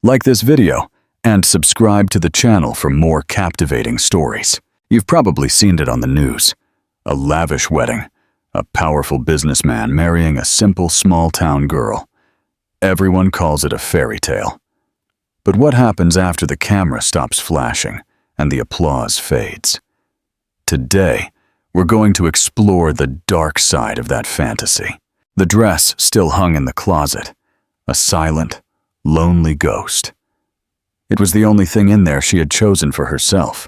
Like this video, and subscribe to the channel for more captivating stories. You've probably seen it on the news. A lavish wedding, a powerful businessman marrying a simple small-town girl. Everyone calls it a fairy tale. But what happens after the camera stops flashing and the applause fades? Today, we're going to explore the dark side of that fantasy. The dress still hung in the closet, a silent, lonely ghost. It was the only thing in there she had chosen for herself.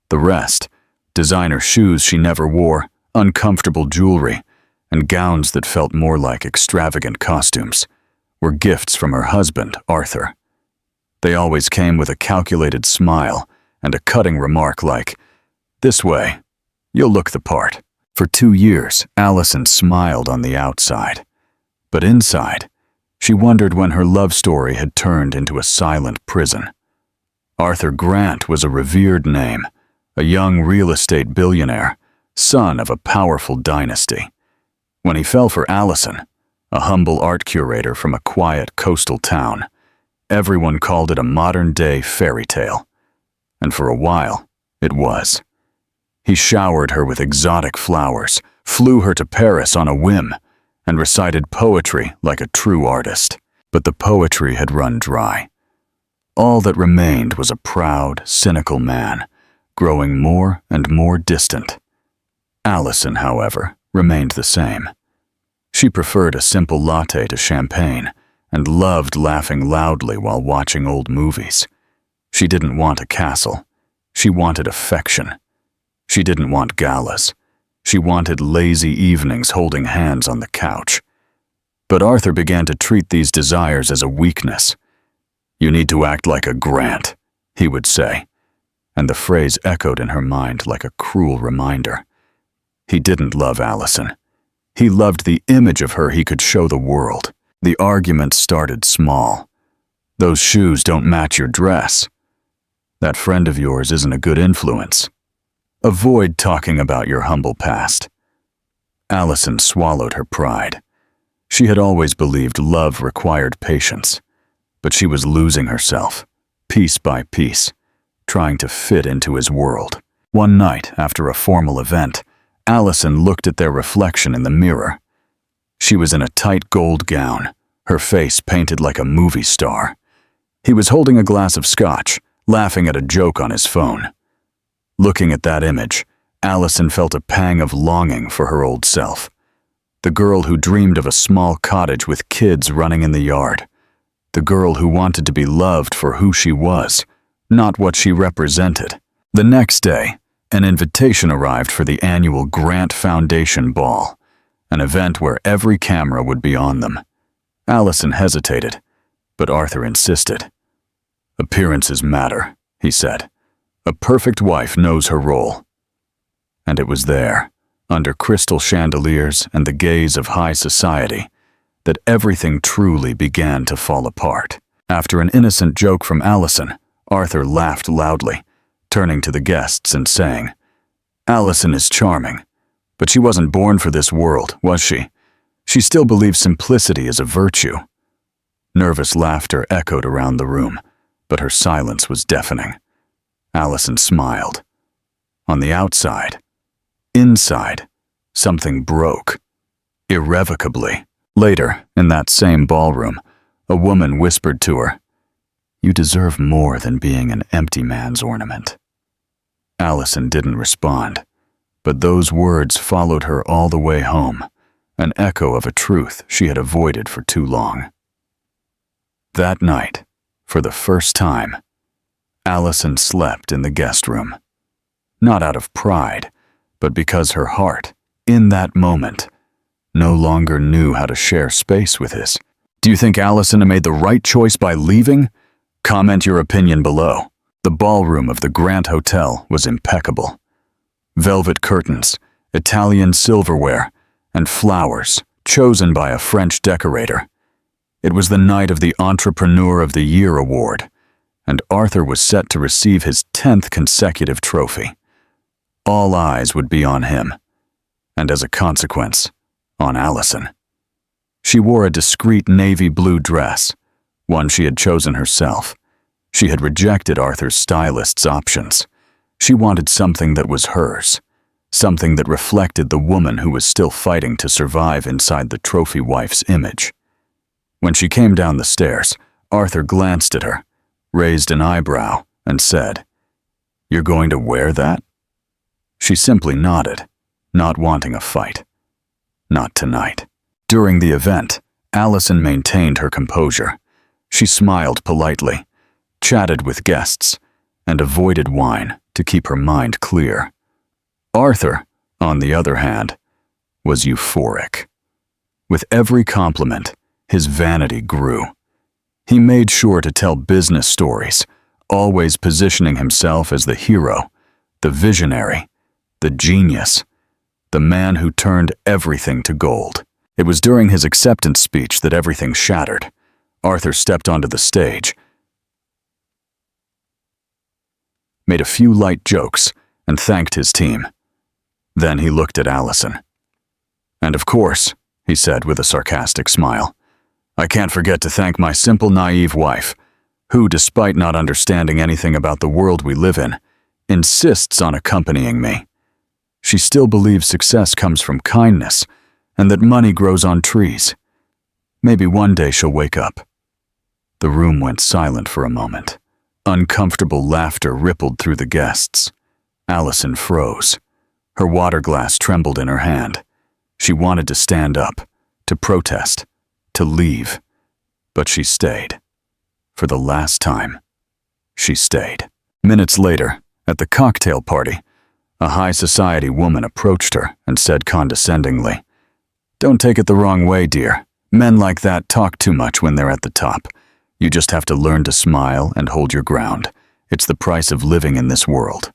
The rest, designer shoes she never wore, uncomfortable jewelry, and gowns that felt more like extravagant costumes, were gifts from her husband, Arthur. They always came with a calculated smile and a cutting remark like, "This way, you'll look the part." For 2 years, Allison smiled on the outside. But inside, she wondered when her love story had turned into a silent prison. Arthur Grant was a revered name, a young real estate billionaire, son of a powerful dynasty. When he fell for Allison, a humble art curator from a quiet coastal town, everyone called it a modern-day fairy tale. And for a while, it was. He showered her with exotic flowers, flew her to Paris on a whim, and recited poetry like a true artist. But the poetry had run dry. All that remained was a proud, cynical man, growing more and more distant. Allison, however, remained the same. She preferred a simple latte to champagne and loved laughing loudly while watching old movies. She didn't want a castle. She wanted affection. She didn't want galas. She wanted lazy evenings holding hands on the couch. But Arthur began to treat these desires as a weakness. "You need to act like a Grant," he would say, and the phrase echoed in her mind like a cruel reminder. He didn't love Allison. He loved the image of her he could show the world. The argument started small. "Those shoes don't match your dress." "That friend of yours isn't a good influence." "Avoid talking about your humble past." Allison swallowed her pride. She had always believed love required patience, but she was losing herself, piece by piece, trying to fit into his world. One night, after a formal event, Allison looked at their reflection in the mirror. She was in a tight gold gown, her face painted like a movie star. He was holding a glass of scotch, laughing at a joke on his phone. Looking at that image, Allison felt a pang of longing for her old self. The girl who dreamed of a small cottage with kids running in the yard. The girl who wanted to be loved for who she was, not what she represented. The next day, an invitation arrived for the annual Grant Foundation Ball, an event where every camera would be on them. Allison hesitated, but Arthur insisted. "Appearances matter," he said. "A perfect wife knows her role." And it was there, under crystal chandeliers and the gaze of high society, that everything truly began to fall apart. After an innocent joke from Allison, Arthur laughed loudly, turning to the guests and saying, "Allison is charming, but she wasn't born for this world, was she? She still believes simplicity is a virtue." Nervous laughter echoed around the room, but her silence was deafening. Allison smiled. On the outside, inside, something broke. Irrevocably. Later, in that same ballroom, a woman whispered to her, "You deserve more than being an empty man's ornament." Allison didn't respond, but those words followed her all the way home, an echo of a truth she had avoided for too long. That night, for the first time, Allison slept in the guest room. Not out of pride, but because her heart, in that moment, no longer knew how to share space with his. Do you think Allison made the right choice by leaving? Comment your opinion below. The ballroom of the Grant Hotel was impeccable. Velvet curtains, Italian silverware, and flowers chosen by a French decorator. It was the night of the Entrepreneur of the Year award, and Arthur was set to receive his 10th consecutive trophy. All eyes would be on him, and as a consequence, on Allison. She wore a discreet navy blue dress, one she had chosen herself. She had rejected Arthur's stylist's options. She wanted something that was hers, something that reflected the woman who was still fighting to survive inside the trophy wife's image. When she came down the stairs, Arthur glanced at her, raised an eyebrow, and said, "You're going to wear that?" She simply nodded, not wanting a fight. Not tonight. During the event, Allison maintained her composure. She smiled politely, chatted with guests, and avoided wine to keep her mind clear. Arthur, on the other hand, was euphoric. With every compliment, his vanity grew. He made sure to tell business stories, always positioning himself as the hero, the visionary, the genius, the man who turned everything to gold. It was during his acceptance speech that everything shattered. Arthur stepped onto the stage, made a few light jokes, and thanked his team. Then he looked at Allison. "And of course," he said with a sarcastic smile, "I can't forget to thank my simple, naive wife, who, despite not understanding anything about the world we live in, insists on accompanying me. She still believes success comes from kindness and that money grows on trees. Maybe one day she'll wake up." The room went silent for a moment. Uncomfortable laughter rippled through the guests. Allison froze. Her water glass trembled in her hand. She wanted to stand up, to protest, to leave. But she stayed. For the last time, she stayed. Minutes later, at the cocktail party, a high society woman approached her and said condescendingly, "Don't take it the wrong way, dear. Men like that talk too much when they're at the top. You just have to learn to smile and hold your ground. It's the price of living in this world."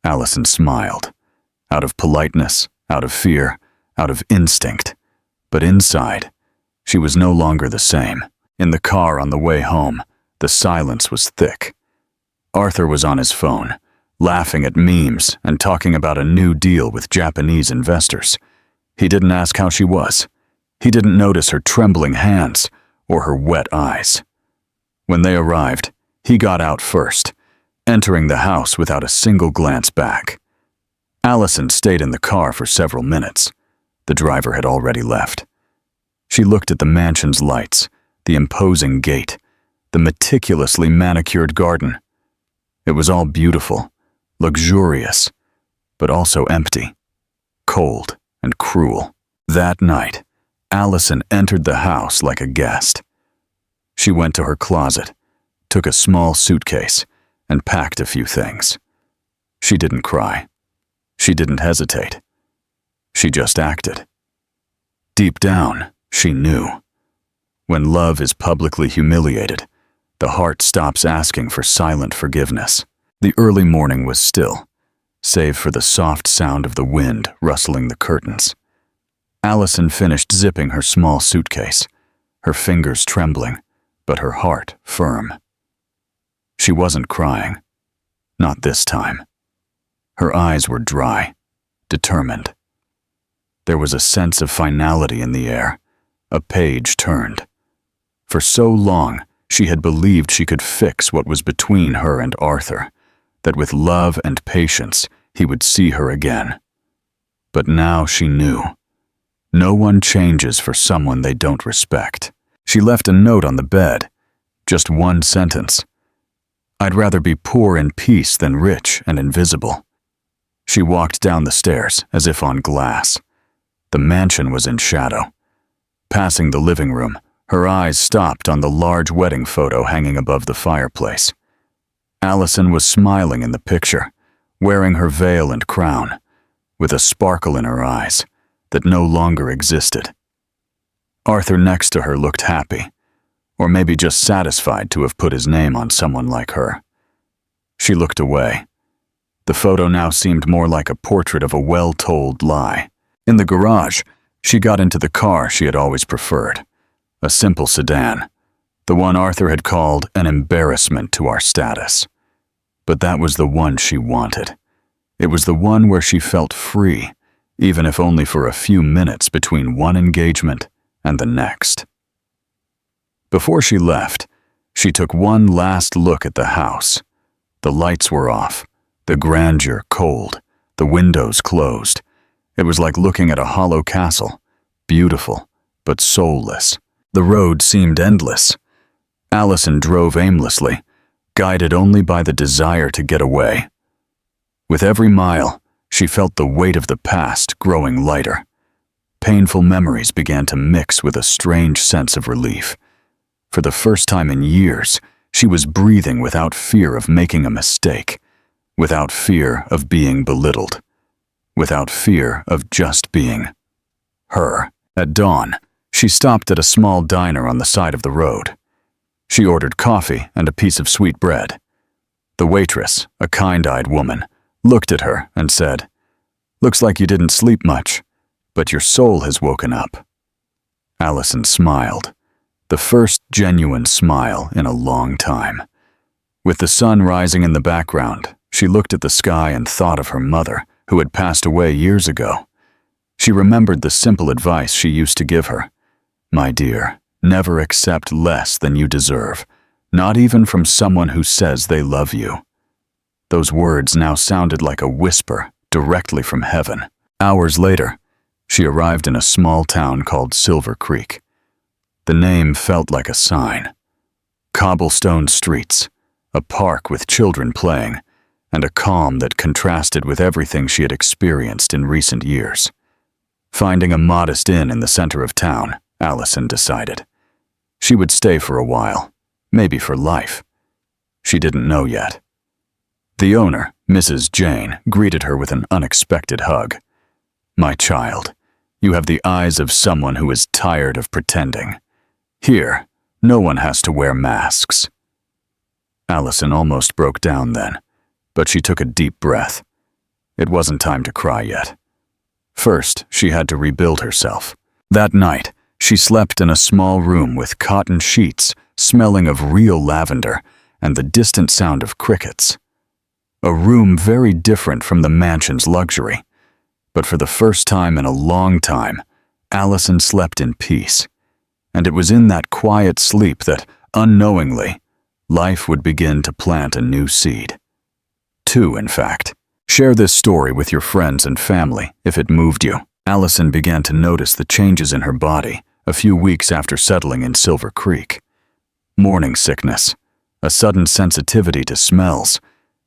Allison smiled, out of politeness, out of fear, out of instinct. But inside, she was no longer the same. In the car on the way home, the silence was thick. Arthur was on his phone, laughing at memes and talking about a new deal with Japanese investors. He didn't ask how she was. He didn't notice her trembling hands or her wet eyes. When they arrived, he got out first, entering the house without a single glance back. Allison stayed in the car for several minutes. The driver had already left. She looked at the mansion's lights, the imposing gate, the meticulously manicured garden. It was all beautiful, luxurious, but also empty, cold and cruel. That night, Allison entered the house like a guest. She went to her closet, took a small suitcase, and packed a few things. She didn't cry. She didn't hesitate. She just acted. Deep down, she knew. When love is publicly humiliated, the heart stops asking for silent forgiveness. The early morning was still, save for the soft sound of the wind rustling the curtains. Allison finished zipping her small suitcase, her fingers trembling, but her heart firm. She wasn't crying. Not this time. Her eyes were dry, determined. There was a sense of finality in the air. A page turned. For so long, she had believed she could fix what was between her and Arthur, that with love and patience, he would see her again. But now she knew. No one changes for someone they don't respect. She left a note on the bed. Just one sentence. "I'd rather be poor in peace than rich and invisible." She walked down the stairs as if on glass. The mansion was in shadow. Passing the living room, her eyes stopped on the large wedding photo hanging above the fireplace. Allison was smiling in the picture, wearing her veil and crown, with a sparkle in her eyes that no longer existed. Arthur next to her looked happy, or maybe just satisfied to have put his name on someone like her. She looked away. The photo now seemed more like a portrait of a well-told lie. In the garage, she got into the car she had always preferred, a simple sedan, the one Arthur had called an embarrassment to our status. But that was the one she wanted. It was the one where she felt free, even if only for a few minutes between one engagement and the next. Before she left, she took one last look at the house. The lights were off, the grandeur cold, the windows closed. It was like looking at a hollow castle, beautiful, but soulless. The road seemed endless. Allison drove aimlessly, guided only by the desire to get away. With every mile, she felt the weight of the past growing lighter. Painful memories began to mix with a strange sense of relief. For the first time in years, she was breathing without fear of making a mistake, without fear of being belittled, without fear of just being her. At dawn, she stopped at a small diner on the side of the road. She ordered coffee and a piece of sweet bread. The waitress, a kind-eyed woman, looked at her and said, "Looks like you didn't sleep much, but your soul has woken up." Allison smiled, the first genuine smile in a long time. With the sun rising in the background, she looked at the sky and thought of her mother, who had passed away years ago. She remembered the simple advice she used to give her. "My dear, never accept less than you deserve, not even from someone who says they love you." Those words now sounded like a whisper directly from heaven. Hours later, she arrived in a small town called Silver Creek. The name felt like a sign. Cobblestone streets, a park with children playing, and a calm that contrasted with everything she had experienced in recent years. Finding a modest inn in the center of town, Allison decided. She would stay for a while, maybe for life. She didn't know yet. The owner, Mrs. Jane, greeted her with an unexpected hug. "My child, you have the eyes of someone who is tired of pretending. Here, no one has to wear masks." Allison almost broke down then, but she took a deep breath. It wasn't time to cry yet. First, she had to rebuild herself. That night, she slept in a small room with cotton sheets smelling of real lavender and the distant sound of crickets. A room very different from the mansion's luxury. But for the first time in a long time, Allison slept in peace. And it was in that quiet sleep that, unknowingly, life would begin to plant a new seed. Two, in fact. Share this story with your friends and family if it moved you. Allison began to notice the changes in her body a few weeks after settling in Silver Creek. Morning sickness, a sudden sensitivity to smells,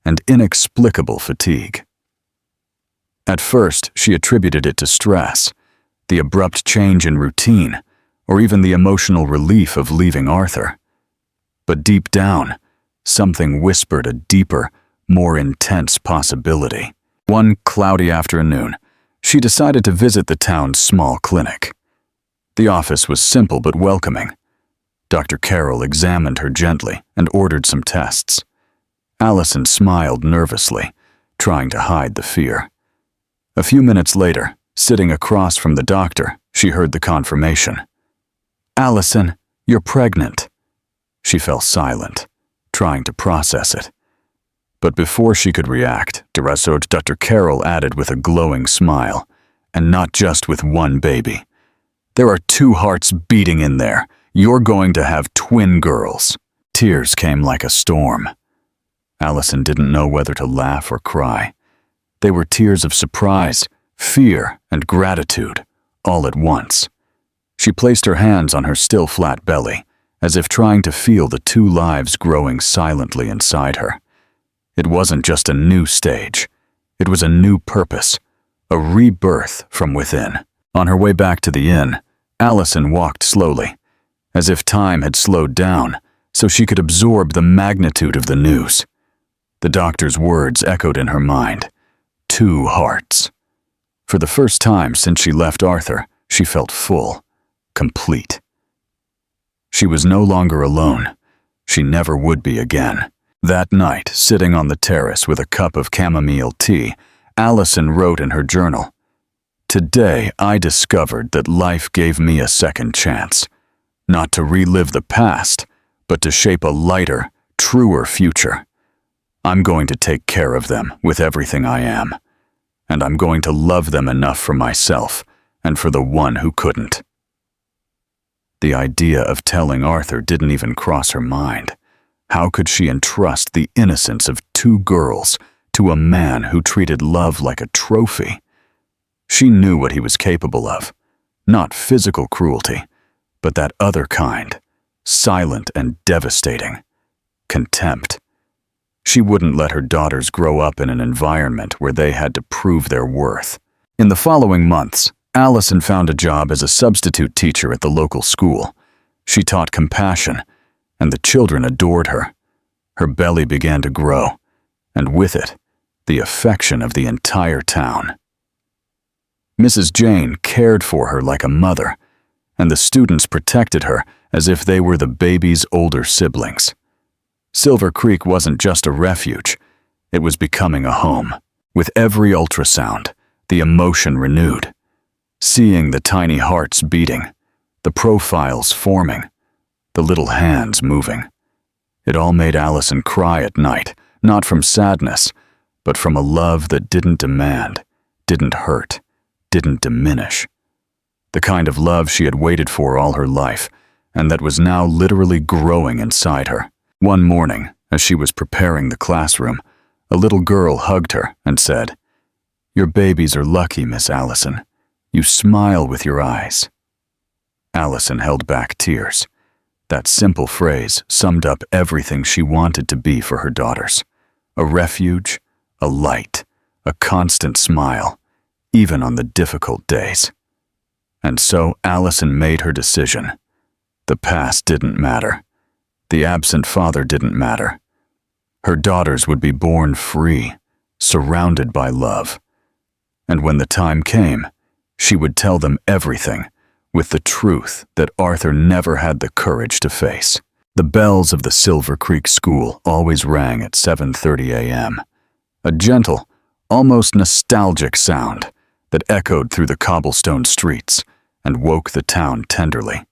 and inexplicable fatigue. At first, she attributed it to stress, the abrupt change in routine, or even the emotional relief of leaving Arthur. But deep down, something whispered a deeper, more intense possibility. One cloudy afternoon, she decided to visit the town's small clinic. The office was simple but welcoming. Dr. Carroll examined her gently and ordered some tests. Allison smiled nervously, trying to hide the fear. A few minutes later, sitting across from the doctor, she heard the confirmation. "Allison, you're pregnant." She fell silent, trying to process it. But before she could react, Dr. Carroll added with a glowing smile, "And not just with one baby. There are 2 hearts beating in there. You're going to have twin girls." Tears came like a storm. Allison didn't know whether to laugh or cry. They were tears of surprise, fear, and gratitude, all at once. She placed her hands on her still flat belly, as if trying to feel the 2 lives growing silently inside her. It wasn't just a new stage. It was a new purpose, a rebirth from within. On her way back to the inn, Allison walked slowly, as if time had slowed down so she could absorb the magnitude of the news. The doctor's words echoed in her mind. 2 hearts. For the first time since she left Arthur, she felt full, complete. She was no longer alone. She never would be again. That night, sitting on the terrace with a cup of chamomile tea, Allison wrote in her journal, "Today I discovered that life gave me a second chance, not to relive the past, but to shape a lighter, truer future. I'm going to take care of them with everything I am, and I'm going to love them enough for myself and for the one who couldn't." The idea of telling Arthur didn't even cross her mind. How could she entrust the innocence of two girls to a man who treated love like a trophy? She knew what he was capable of. Not physical cruelty, but that other kind, silent and devastating. Contempt. She wouldn't let her daughters grow up in an environment where they had to prove their worth. In the following months, Allison found a job as a substitute teacher at the local school. She taught compassion, and the children adored her. Her belly began to grow, and with it, the affection of the entire town. Mrs. Jane cared for her like a mother, and the students protected her as if they were the baby's older siblings. Silver Creek wasn't just a refuge, it was becoming a home. With every ultrasound, the emotion renewed. Seeing the tiny hearts beating, the profiles forming, the little hands moving. It all made Allison cry at night, not from sadness, but from a love that didn't demand, didn't hurt, didn't diminish. The kind of love she had waited for all her life, and that was now literally growing inside her. One morning, as she was preparing the classroom, a little girl hugged her and said, "Your babies are lucky, Miss Allison. You smile with your eyes." Allison held back tears. That simple phrase summed up everything she wanted to be for her daughters. A refuge, a light, a constant smile, even on the difficult days. And so Allison made her decision. The past didn't matter. The absent father didn't matter. Her daughters would be born free, surrounded by love. And when the time came, she would tell them everything, with the truth that Arthur never had the courage to face. The bells of the Silver Creek School always rang at 7:30 a.m. A gentle, almost nostalgic sound that echoed through the cobblestone streets and woke the town tenderly.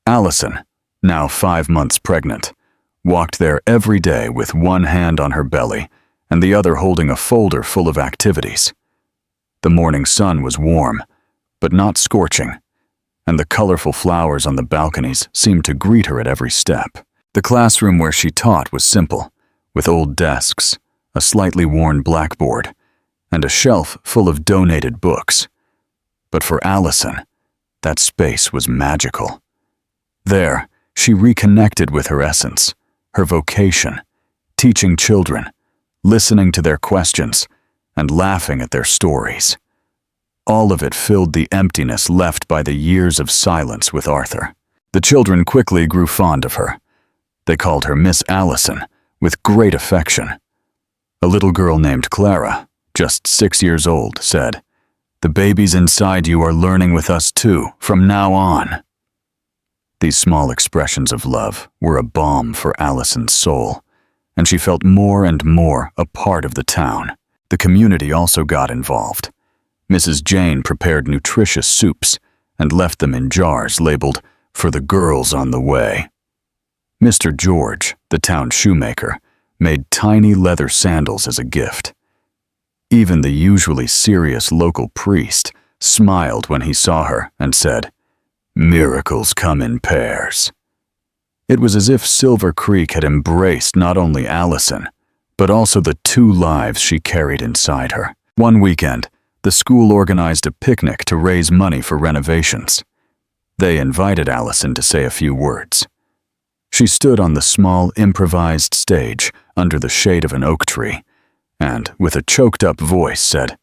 Allison, now 5 months pregnant, walked there every day with one hand on her belly and the other holding a folder full of activities. The morning sun was warm, but not scorching, and the colorful flowers on the balconies seemed to greet her at every step. The classroom where she taught was simple, with old desks, a slightly worn blackboard, and a shelf full of donated books. But for Allison, that space was magical. There, she reconnected with her essence, her vocation, teaching children, listening to their questions, and laughing at their stories. All of it filled the emptiness left by the years of silence with Arthur. The children quickly grew fond of her. They called her Miss Allison, with great affection. A little girl named Clara, just 6 years old, said, "The babies inside you are learning with us too, from now on." These small expressions of love were a balm for Allison's soul, and she felt more and more a part of the town. The community also got involved. Mrs. Jane prepared nutritious soups and left them in jars labeled, "For the girls on the way." Mr. George, the town shoemaker, made tiny leather sandals as a gift. Even the usually serious local priest smiled when he saw her and said, "Miracles come in pairs." It was as if Silver Creek had embraced not only Allison, but also the 2 lives she carried inside her. One weekend, the school organized a picnic to raise money for renovations. They invited Allison to say a few words. She stood on the small improvised stage under the shade of an oak tree and, with a choked-up voice, said,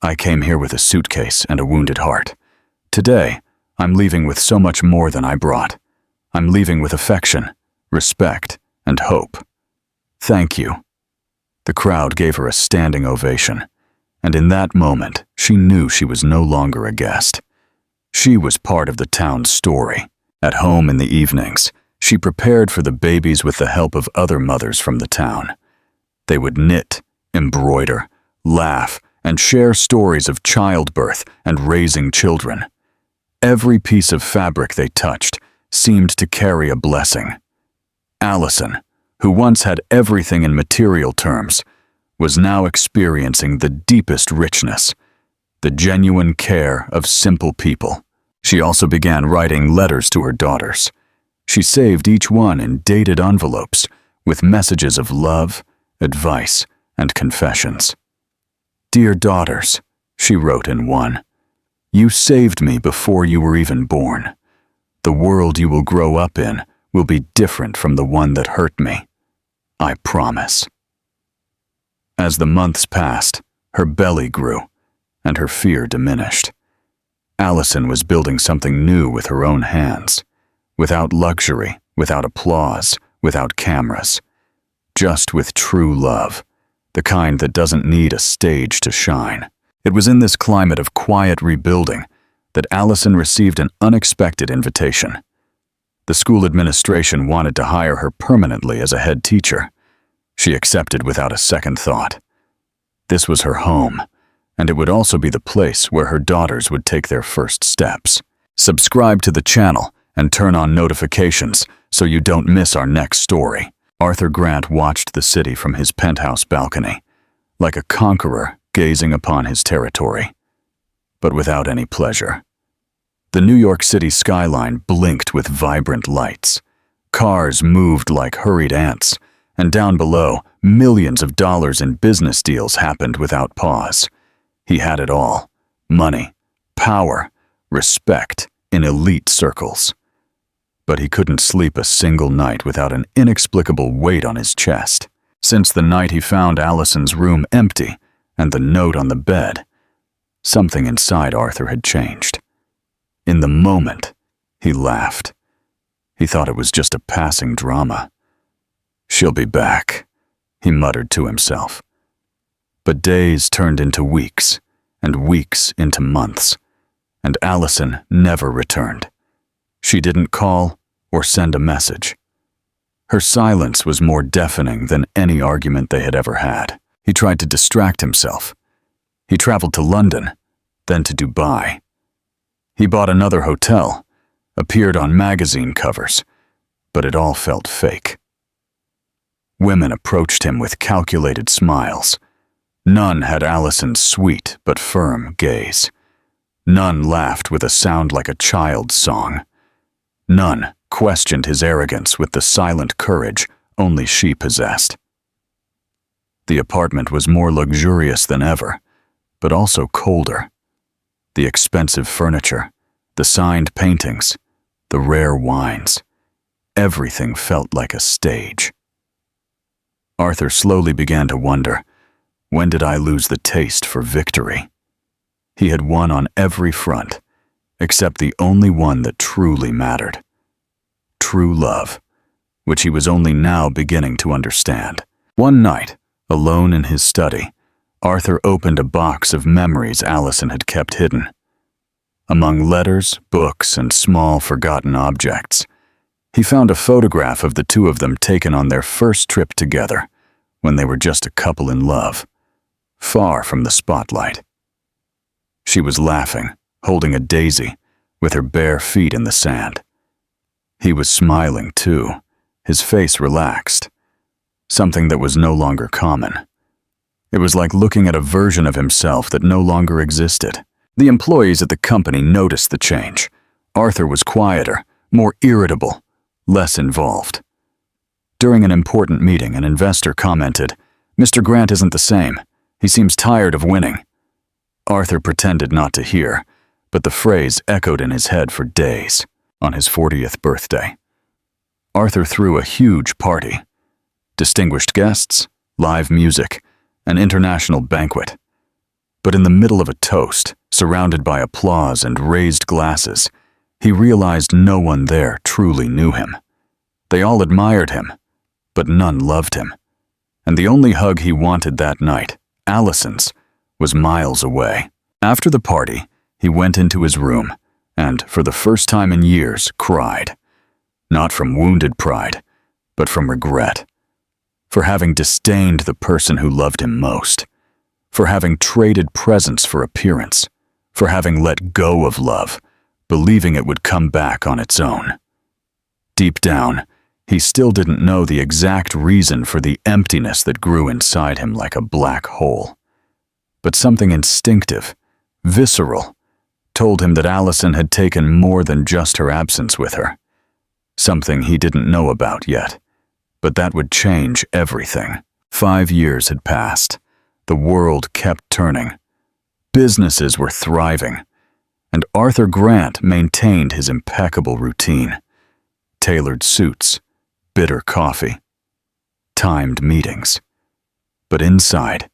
"I came here with a suitcase and a wounded heart. Today, I'm leaving with so much more than I brought. I'm leaving with affection, respect, and hope. Thank you." The crowd gave her a standing ovation, and in that moment, she knew she was no longer a guest. She was part of the town's story. At home in the evenings, she prepared for the babies with the help of other mothers from the town. They would knit, embroider, laugh, and share stories of childbirth and raising children. Every piece of fabric they touched seemed to carry a blessing. Allison, who once had everything in material terms, was now experiencing the deepest richness, the genuine care of simple people. She also began writing letters to her daughters. She saved each one in dated envelopes with messages of love, advice, and confessions. "Dear daughters," she wrote in one, "you saved me before you were even born. The world you will grow up in will be different from the one that hurt me. I promise." As the months passed, her belly grew, and her fear diminished. Allison was building something new with her own hands, without luxury, without applause, without cameras, just with true love, the kind that doesn't need a stage to shine. It was in this climate of quiet rebuilding that Allison received an unexpected invitation. The school administration wanted to hire her permanently as a head teacher. She accepted without a second thought. This was her home, and it would also be the place where her daughters would take their first steps. Subscribe to the channel and turn on notifications so you don't miss our next story. Arthur Grant watched the city from his penthouse balcony, like a conqueror gazing upon his territory, but without any pleasure. The New York City skyline blinked with vibrant lights. Cars moved like hurried ants, and down below, millions of dollars in business deals happened without pause. He had it all: money, power, respect in elite circles. But he couldn't sleep a single night without an inexplicable weight on his chest. Since the night he found Allison's room empty and the note on the bed, something inside Arthur had changed. In the moment, he laughed. He thought it was just a passing drama. "She'll be back," he muttered to himself. But days turned into weeks, and weeks into months, and Allison never returned. She didn't call or send a message. Her silence was more deafening than any argument they had ever had. He tried to distract himself. He traveled to London, then to Dubai. He bought another hotel, appeared on magazine covers, but it all felt fake. Women approached him with calculated smiles. None had Allison's sweet but firm gaze. None laughed with a sound like a child's song. None questioned his arrogance with the silent courage only she possessed. The apartment was more luxurious than ever, but also colder. The expensive furniture, the signed paintings, the rare wines, everything felt like a stage. Arthur slowly began to wonder, when did I lose the taste for victory? He had won on every front, except the only one that truly mattered. True love, which he was only now beginning to understand. One night, alone in his study, Arthur opened a box of memories Allison had kept hidden. Among letters, books, and small forgotten objects, he found a photograph of the two of them taken on their first trip together, when they were just a couple in love, far from the spotlight. She was laughing, holding a daisy, with her bare feet in the sand. He was smiling too, his face relaxed, something that was no longer common. It was like looking at a version of himself that no longer existed. The employees at the company noticed the change. Arthur was quieter, more irritable, less involved. During an important meeting, an investor commented, "Mr. Grant isn't the same. He seems tired of winning." Arthur pretended not to hear, but the phrase echoed in his head for days. On his 40th birthday, Arthur threw a huge party. Distinguished guests, live music, an international banquet. But in the middle of a toast, surrounded by applause and raised glasses, he realized no one there truly knew him. They all admired him, but none loved him. And the only hug he wanted that night, Allison's, was miles away. After the party, he went into his room and, for the first time in years, cried. Not from wounded pride, but from regret. For having disdained the person who loved him most. For having traded presence for appearance. For having let go of love, believing it would come back on its own. Deep down, he still didn't know the exact reason for the emptiness that grew inside him like a black hole. But something instinctive, visceral, told him that Allison had taken more than just her absence with her. Something he didn't know about yet, but that would change everything. 5 years had passed. The world kept turning. Businesses were thriving, and Arthur Grant maintained his impeccable routine. Tailored suits, bitter coffee, timed meetings. But inside,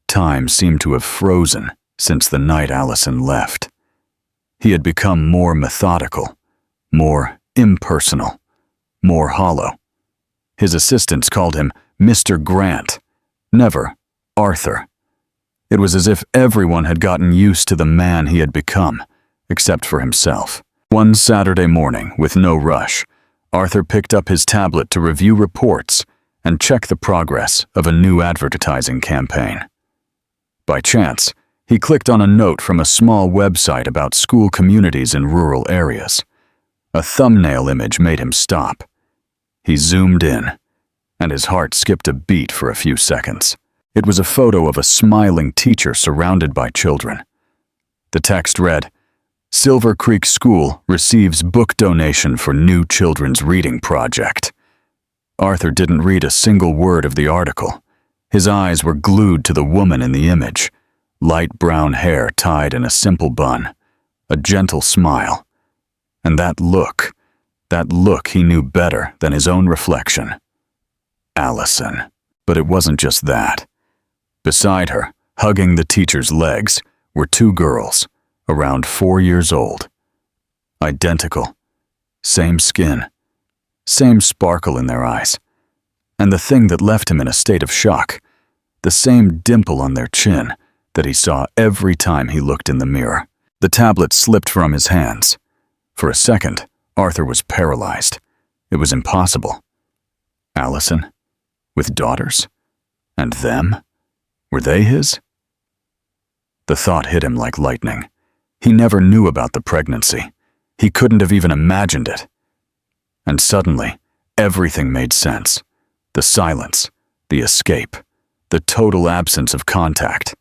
time seemed to have frozen since the night Allison left. He had become more methodical, more impersonal, more hollow. His assistants called him Mr. Grant, never Arthur. It was as if everyone had gotten used to the man he had become, except for himself. One Saturday morning, with no rush, Arthur picked up his tablet to review reports and check the progress of a new advertising campaign. By chance, he clicked on a note from a small website about school communities in rural areas. A thumbnail image made him stop. He zoomed in, and his heart skipped a beat for a few seconds. It was a photo of a smiling teacher surrounded by children. The text read, "Silver Creek School receives book donation for new children's reading project." Arthur didn't read a single word of the article. His eyes were glued to the woman in the image, light brown hair tied in a simple bun, a gentle smile. And that look he knew better than his own reflection. Allison. But it wasn't just that. Beside her, hugging the teacher's legs, were 2 girls, around 4 years old. Identical. Same skin. Same sparkle in their eyes. And the thing that left him in a state of shock, the same dimple on their chin that he saw every time he looked in the mirror. The tablet slipped from his hands. For a second, Arthur was paralyzed. It was impossible. Allison? With daughters? And them? Were they his? The thought hit him like lightning. He never knew about the pregnancy. He couldn't have even imagined it. And suddenly, everything made sense. The silence, the escape, the total absence of contact.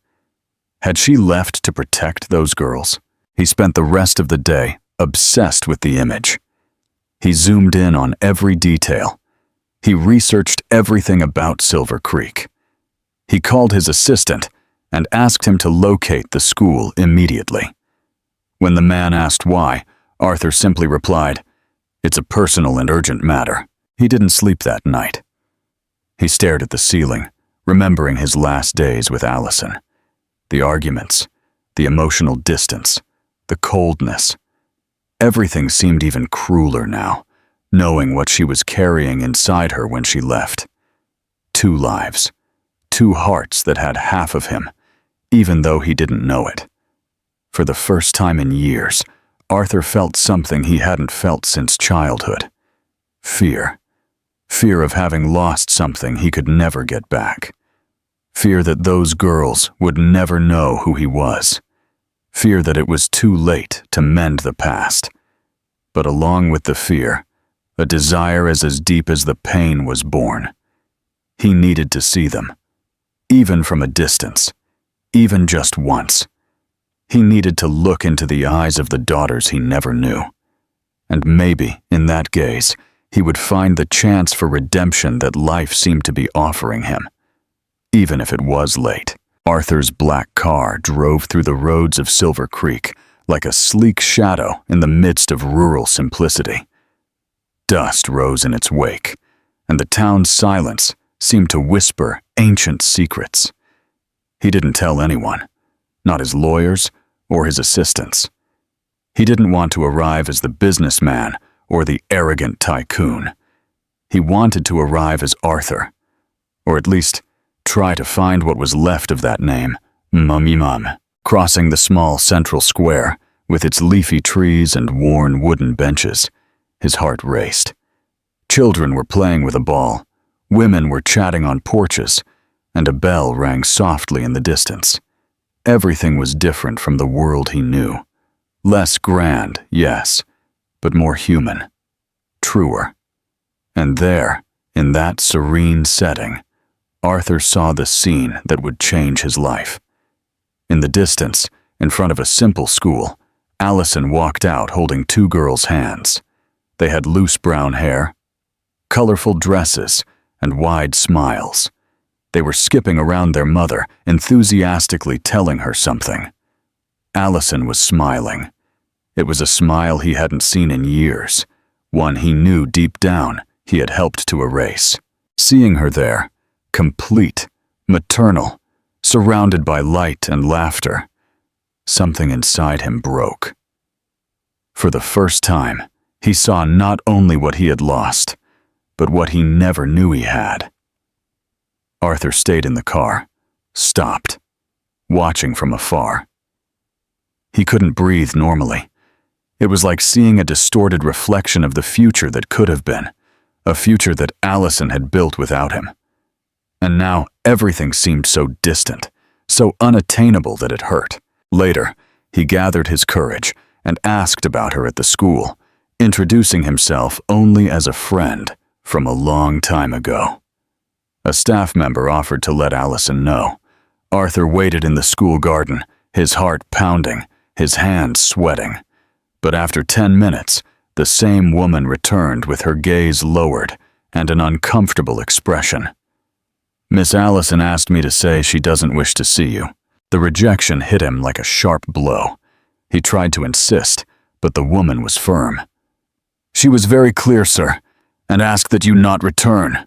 Had she left to protect those girls? He spent the rest of the day obsessed with the image. He zoomed in on every detail. He researched everything about Silver Creek. He called his assistant and asked him to locate the school immediately. When the man asked why, Arthur simply replied, "It's a personal and urgent matter." He didn't sleep that night. He stared at the ceiling, remembering his last days with Allison. The arguments, the emotional distance, the coldness. Everything seemed even crueler now, knowing what she was carrying inside her when she left. 2 lives, 2 hearts that had half of him, even though he didn't know it. For the first time in years, Arthur felt something he hadn't felt since childhood. Fear. Fear of having lost something he could never get back. Fear that those girls would never know who he was. Fear that it was too late to mend the past. But along with the fear, a desire as deep as the pain was born. He needed to see them, even from a distance, even just once. He needed to look into the eyes of the daughters he never knew. And maybe, in that gaze, he would find the chance for redemption that life seemed to be offering him. Even if it was late. Arthur's black car drove through the roads of Silver Creek like a sleek shadow in the midst of rural simplicity. Dust rose in its wake, and the town's silence seemed to whisper ancient secrets. He didn't tell anyone, not his lawyers or his assistants. He didn't want to arrive as the businessman or the arrogant tycoon. He wanted to arrive as Arthur, or at least try to find what was left of that name, Mum. Crossing the small central square, with its leafy trees and worn wooden benches, his heart raced. Children were playing with a ball, women were chatting on porches, and a bell rang softly in the distance. Everything was different from the world he knew. Less grand, yes, but more human, truer. And there, in that serene setting, Arthur saw the scene that would change his life. In the distance, in front of a simple school, Allison walked out holding two girls' hands. They had loose brown hair, colorful dresses, and wide smiles. They were skipping around their mother, enthusiastically telling her something. Allison was smiling. It was a smile he hadn't seen in years, one he knew deep down he had helped to erase. Seeing her there, complete, maternal, surrounded by light and laughter, something inside him broke. For the first time, he saw not only what he had lost, but what he never knew he had. Arthur stayed in the car, stopped, watching from afar. He couldn't breathe normally. It was like seeing a distorted reflection of the future that could have been, a future that Allison had built without him. And now everything seemed so distant, so unattainable that it hurt. Later, he gathered his courage and asked about her at the school, introducing himself only as a friend from a long time ago. A staff member offered to let Allison know. Arthur waited in the school garden, his heart pounding, his hands sweating. But after 10 minutes, the same woman returned with her gaze lowered and an uncomfortable expression. "Miss Allison asked me to say she doesn't wish to see you." The rejection hit him like a sharp blow. He tried to insist, but the woman was firm. "She was very clear, sir, and asked that you not return."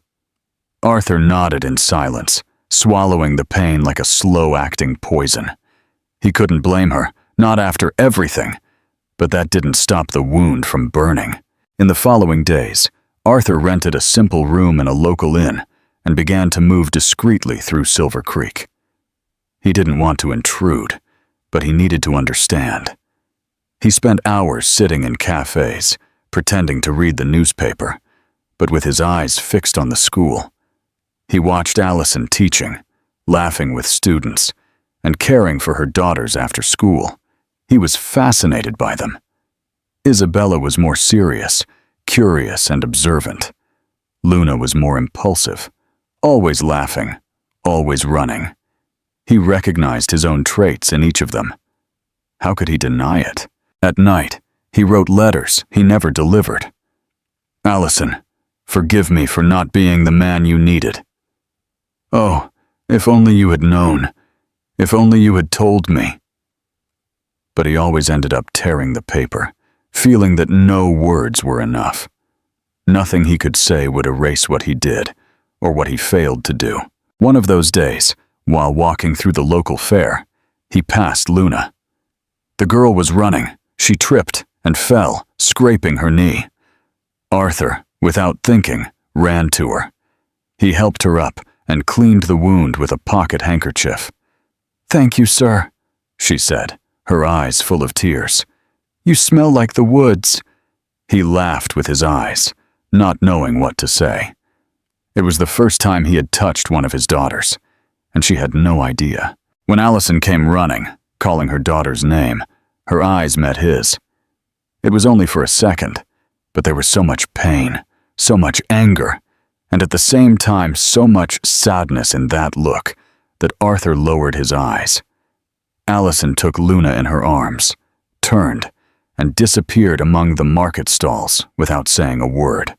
Arthur nodded in silence, swallowing the pain like a slow-acting poison. He couldn't blame her, not after everything, but that didn't stop the wound from burning. In the following days, Arthur rented a simple room in a local inn and began to move discreetly through Silver Creek. He didn't want to intrude, but he needed to understand. He spent hours sitting in cafes, pretending to read the newspaper, but with his eyes fixed on the school. He watched Allison teaching, laughing with students, and caring for her daughters after school. He was fascinated by them. Isabella was more serious, curious, and observant. Luna was more impulsive, always laughing, always running. He recognized his own traits in each of them. How could he deny it? At night, he wrote letters he never delivered. "Allison, forgive me for not being the man you needed. Oh, if only you had known. If only you had told me." But he always ended up tearing the paper, feeling that no words were enough. Nothing he could say would erase what he did, or what he failed to do. One of those days, while walking through the local fair, he passed Luna. The girl was running. She tripped and fell, scraping her knee. Arthur, without thinking, ran to her. He helped her up and cleaned the wound with a pocket handkerchief. "Thank you, sir," she said, her eyes full of tears. "You smell like the woods." He laughed with his eyes, not knowing what to say. It was the first time he had touched one of his daughters, and she had no idea. When Allison came running, calling her daughter's name, her eyes met his. It was only for a second, but there was so much pain, so much anger, and at the same time so much sadness in that look that Arthur lowered his eyes. Allison took Luna in her arms, turned, and disappeared among the market stalls without saying a word.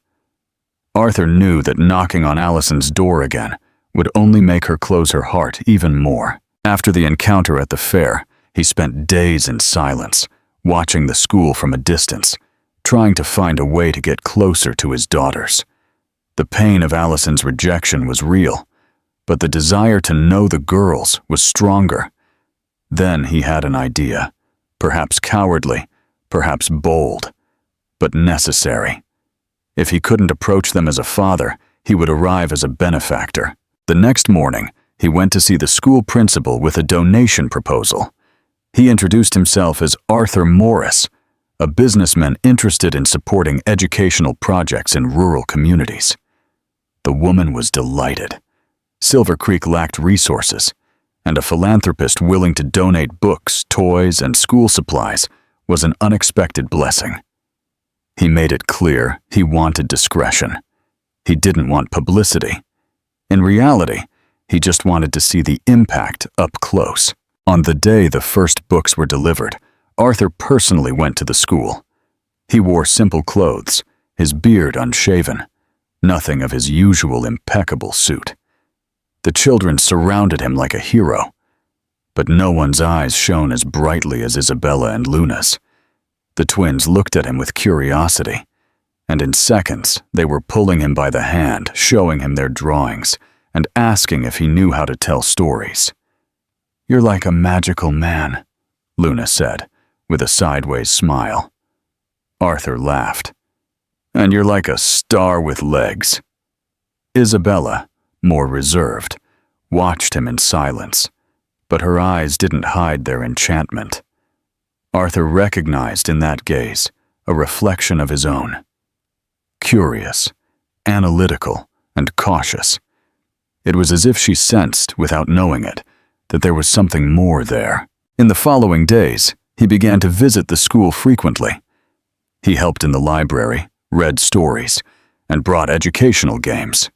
Arthur knew that knocking on Allison's door again would only make her close her heart even more. After the encounter at the fair, he spent days in silence, watching the school from a distance, trying to find a way to get closer to his daughters. The pain of Allison's rejection was real, but the desire to know the girls was stronger. Then he had an idea, perhaps cowardly, perhaps bold, but necessary. If he couldn't approach them as a father, he would arrive as a benefactor. The next morning, he went to see the school principal with a donation proposal. He introduced himself as Arthur Morris, a businessman interested in supporting educational projects in rural communities. The woman was delighted. Silver Creek lacked resources, and a philanthropist willing to donate books, toys, and school supplies was an unexpected blessing. He made it clear he wanted discretion. He didn't want publicity. In reality, he just wanted to see the impact up close. On the day the first books were delivered, Arthur personally went to the school. He wore simple clothes, his beard unshaven, nothing of his usual impeccable suit. The children surrounded him like a hero, but no one's eyes shone as brightly as Isabella and Luna's. The twins looked at him with curiosity, and in seconds they were pulling him by the hand, showing him their drawings, and asking if he knew how to tell stories. "You're like a magical man," Luna said, with a sideways smile. Arthur laughed. "And you're like a star with legs." Isabella, more reserved, watched him in silence, but her eyes didn't hide their enchantment. Arthur recognized in that gaze a reflection of his own. Curious, analytical, and cautious. It was as if she sensed, without knowing it, that there was something more there. In the following days, he began to visit the school frequently. He helped in the library, read stories, and brought educational games.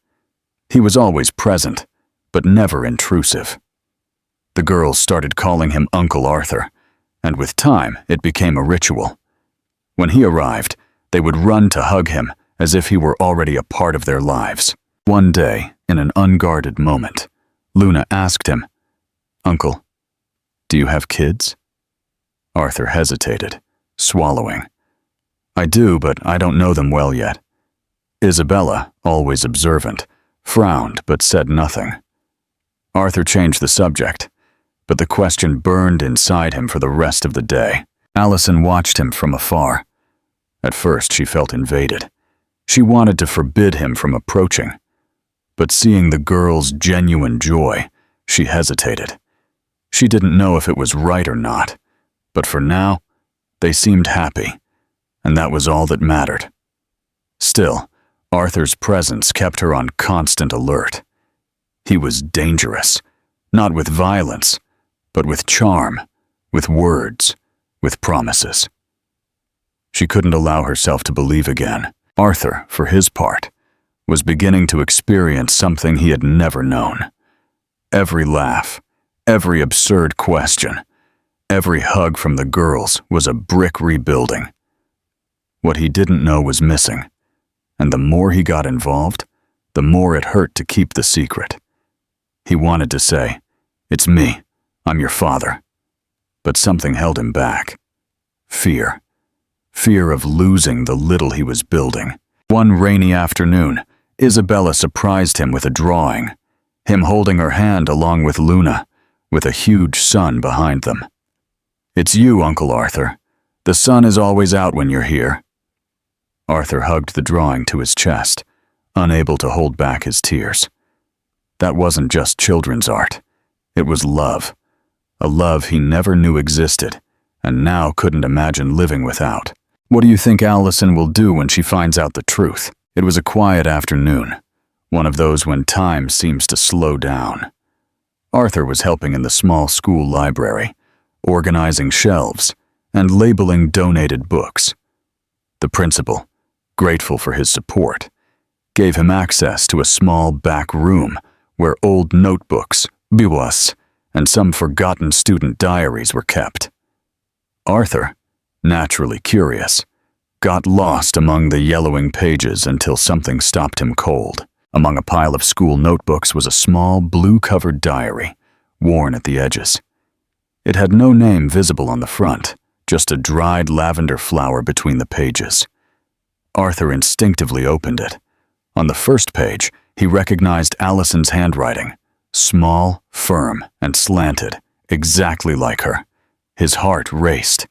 He was always present, but never intrusive. The girls started calling him Uncle Arthur, and with time it became a ritual. When he arrived, they would run to hug him as if he were already a part of their lives. One day, in an unguarded moment, Luna asked him, "Uncle, do you have kids?" Arthur hesitated, swallowing. "I do, but I don't know them well yet." Isabella, always observant, frowned but said nothing. Arthur changed the subject, but the question burned inside him for the rest of the day. Allison watched him from afar. At first she felt invaded. She wanted to forbid him from approaching. But seeing the girl's genuine joy, she hesitated. She didn't know if it was right or not, but for now, they seemed happy, and that was all that mattered. Still, Arthur's presence kept her on constant alert. He was dangerous, not with violence, but with charm, with words, with promises. She couldn't allow herself to believe again. Arthur, for his part, was beginning to experience something he had never known. Every laugh, every absurd question, every hug from the girls was a brick rebuilding. What he didn't know was missing, and the more he got involved, the more it hurt to keep the secret. He wanted to say, "It's me, I'm your father," but something held him back. Fear. Fear of losing the little he was building. One rainy afternoon, Isabella surprised him with a drawing, him holding her hand along with Luna, with a huge sun behind them. "It's you, Uncle Arthur. The sun is always out when you're here." Arthur hugged the drawing to his chest, unable to hold back his tears. That wasn't just children's art. It was love. A love he never knew existed, and now couldn't imagine living without. What do you think Allison will do when she finds out the truth? It was a quiet afternoon, one of those when time seems to slow down. Arthur was helping in the small school library, organizing shelves, and labeling donated books. The principal, grateful for his support, gave him access to a small back room where old notebooks, biwas, and some forgotten student diaries were kept. Arthur, naturally curious, got lost among the yellowing pages until something stopped him cold. Among a pile of school notebooks was a small blue-covered diary, worn at the edges. It had no name visible on the front, just a dried lavender flower between the pages. Arthur instinctively opened it. On the first page, he recognized Allison's handwriting, small, firm, and slanted, exactly like her. His heart raced.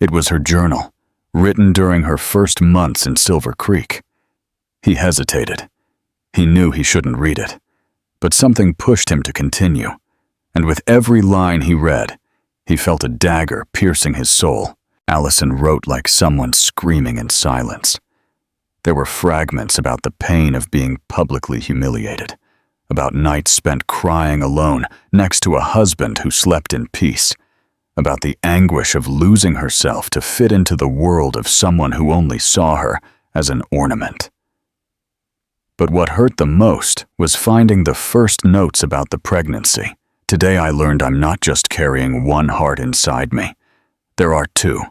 It was her journal, written during her first months in Silver Creek. He hesitated. He knew he shouldn't read it, but something pushed him to continue, and with every line he read, he felt a dagger piercing his soul. Allison wrote like someone screaming in silence. There were fragments about the pain of being publicly humiliated, about nights spent crying alone next to a husband who slept in peace, about the anguish of losing herself to fit into the world of someone who only saw her as an ornament. But what hurt the most was finding the first notes about the pregnancy. "Today I learned I'm not just carrying one heart inside me. There are two.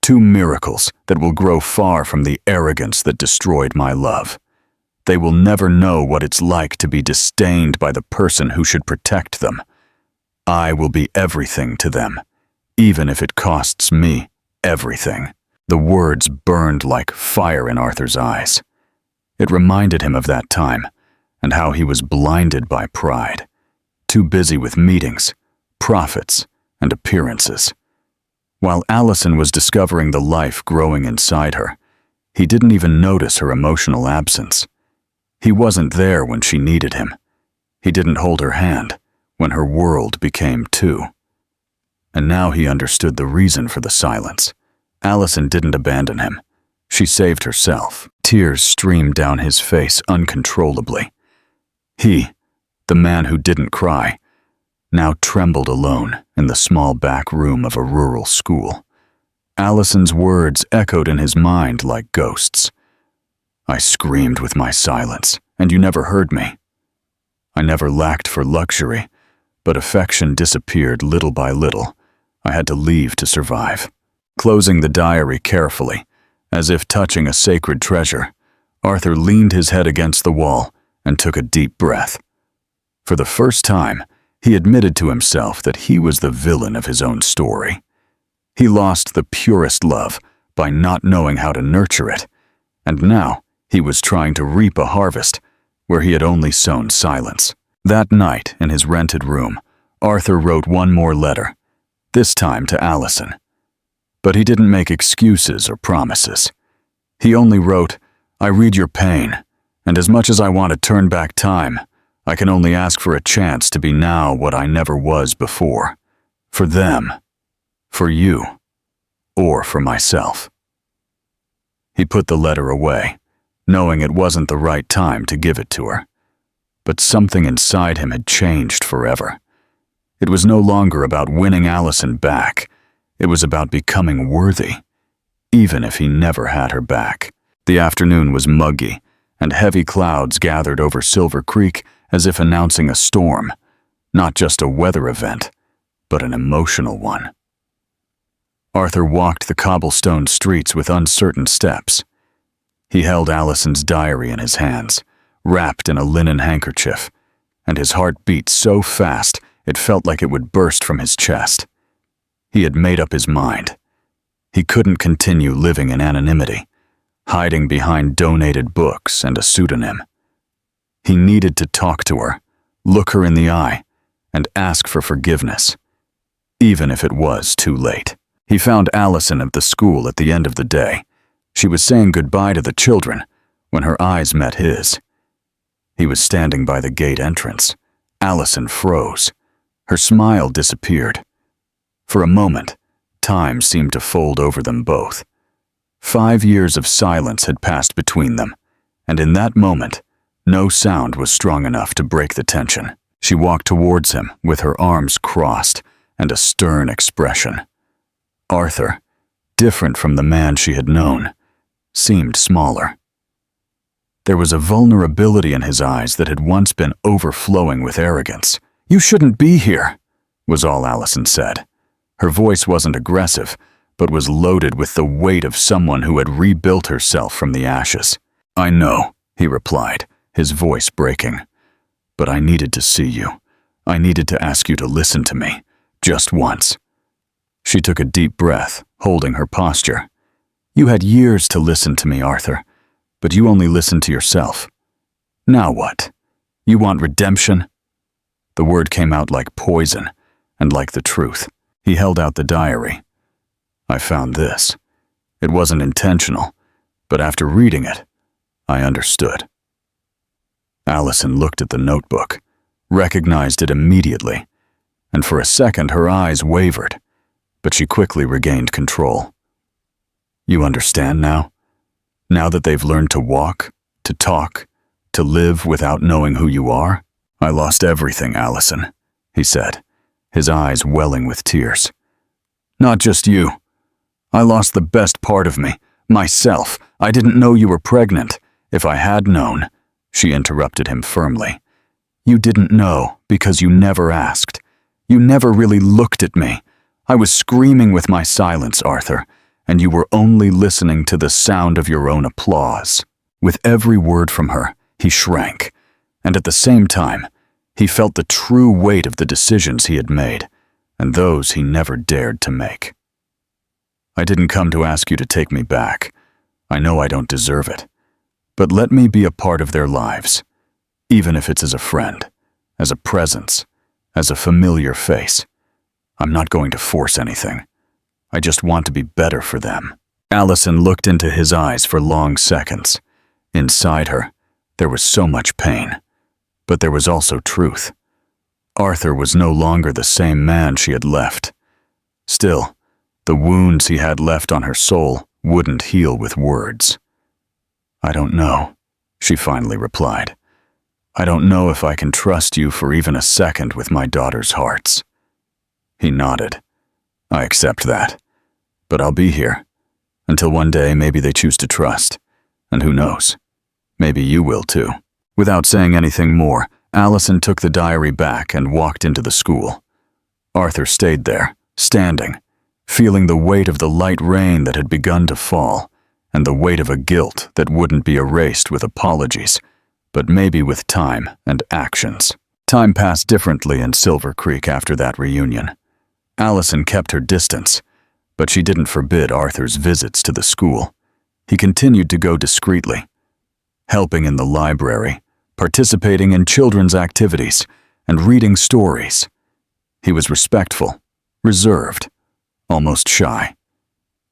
Two miracles that will grow far from the arrogance that destroyed my love. They will never know what it's like to be disdained by the person who should protect them. I will be everything to them, even if it costs me everything. The words burned like fire in Arthur's eyes. It reminded him of that time, and how he was blinded by pride, too busy with meetings, profits, and appearances. While Allison was discovering the life growing inside her, he didn't even notice her emotional absence. He wasn't there when she needed him. He didn't hold her hand when her world became two. And now he understood the reason for the silence. Allison didn't abandon him. She saved herself. Tears streamed down his face uncontrollably. He, the man who didn't cry, now trembled alone in the small back room of a rural school. Allison's words echoed in his mind like ghosts. I screamed with my silence, and you never heard me. I never lacked for luxury, but affection disappeared little by little. I had to leave to survive. Closing the diary carefully, as if touching a sacred treasure, Arthur leaned his head against the wall and took a deep breath. For the first time, he admitted to himself that he was the villain of his own story. He lost the purest love by not knowing how to nurture it, and now he was trying to reap a harvest where he had only sown silence. That night, in his rented room, Arthur wrote one more letter, this time to Allison. But he didn't make excuses or promises. He only wrote, I read your pain, and as much as I want to turn back time, I can only ask for a chance to be now what I never was before. For them, for you, or for myself. He put the letter away, knowing it wasn't the right time to give it to her. But something inside him had changed forever. It was no longer about winning Allison back. It was about becoming worthy, even if he never had her back. The afternoon was muggy, and heavy clouds gathered over Silver Creek as if announcing a storm, not just a weather event, but an emotional one. Arthur walked the cobblestone streets with uncertain steps. He held Allison's diary in his hands, wrapped in a linen handkerchief, and his heart beat so fast it felt like it would burst from his chest. He had made up his mind. He couldn't continue living in anonymity, hiding behind donated books and a pseudonym. He needed to talk to her, look her in the eye, and ask for forgiveness, even if it was too late. He found Allison at the school at the end of the day. She was saying goodbye to the children when her eyes met his. He was standing by the gate entrance. Allison froze. Her smile disappeared. For a moment, time seemed to fold over them both. 5 years of silence had passed between them, and in that moment, no sound was strong enough to break the tension. She walked towards him with her arms crossed and a stern expression. Arthur, different from the man she had known, seemed smaller. There was a vulnerability in his eyes that had once been overflowing with arrogance. You shouldn't be here, was all Allison said. Her voice wasn't aggressive, but was loaded with the weight of someone who had rebuilt herself from the ashes. I know, he replied, his voice breaking. But I needed to see you. I needed to ask you to listen to me, just once. She took a deep breath, holding her posture. You had years to listen to me, Arthur, but you only listened to yourself. Now what? You want redemption? The word came out like poison, and like the truth. He held out the diary. I found this. It wasn't intentional, but after reading it, I understood. Allison looked at the notebook, recognized it immediately, and for a second her eyes wavered, but she quickly regained control. You understand now? Now that they've learned to walk, to talk, to live without knowing who you are? I lost everything, Allison, he said, his eyes welling with tears. Not just you. I lost the best part of me, myself. I didn't know you were pregnant. If I had known, she interrupted him firmly. You didn't know because you never asked. You never really looked at me. I was screaming with my silence, Arthur, and you were only listening to the sound of your own applause." With every word from her, he shrank, and at the same time, he felt the true weight of the decisions he had made, and those he never dared to make. "I didn't come to ask you to take me back. I know I don't deserve it. But let me be a part of their lives, even if it's as a friend, as a presence, as a familiar face. I'm not going to force anything. I just want to be better for them." Allison looked into his eyes for long seconds. Inside her, there was so much pain, but there was also truth. Arthur was no longer the same man she had left. Still, the wounds he had left on her soul wouldn't heal with words. "I don't know," she finally replied. "I don't know if I can trust you for even a second with my daughter's hearts." He nodded. "I accept that. But I'll be here. Until one day maybe they choose to trust. And who knows? Maybe you will too." Without saying anything more, Allison took the diary back and walked into the school. Arthur stayed there, standing, feeling the weight of the light rain that had begun to fall, and the weight of a guilt that wouldn't be erased with apologies, but maybe with time and actions. Time passed differently in Silver Creek after that reunion. Allison kept her distance, but she didn't forbid Arthur's visits to the school. He continued to go discreetly, helping in the library, participating in children's activities, and reading stories. He was respectful, reserved, almost shy.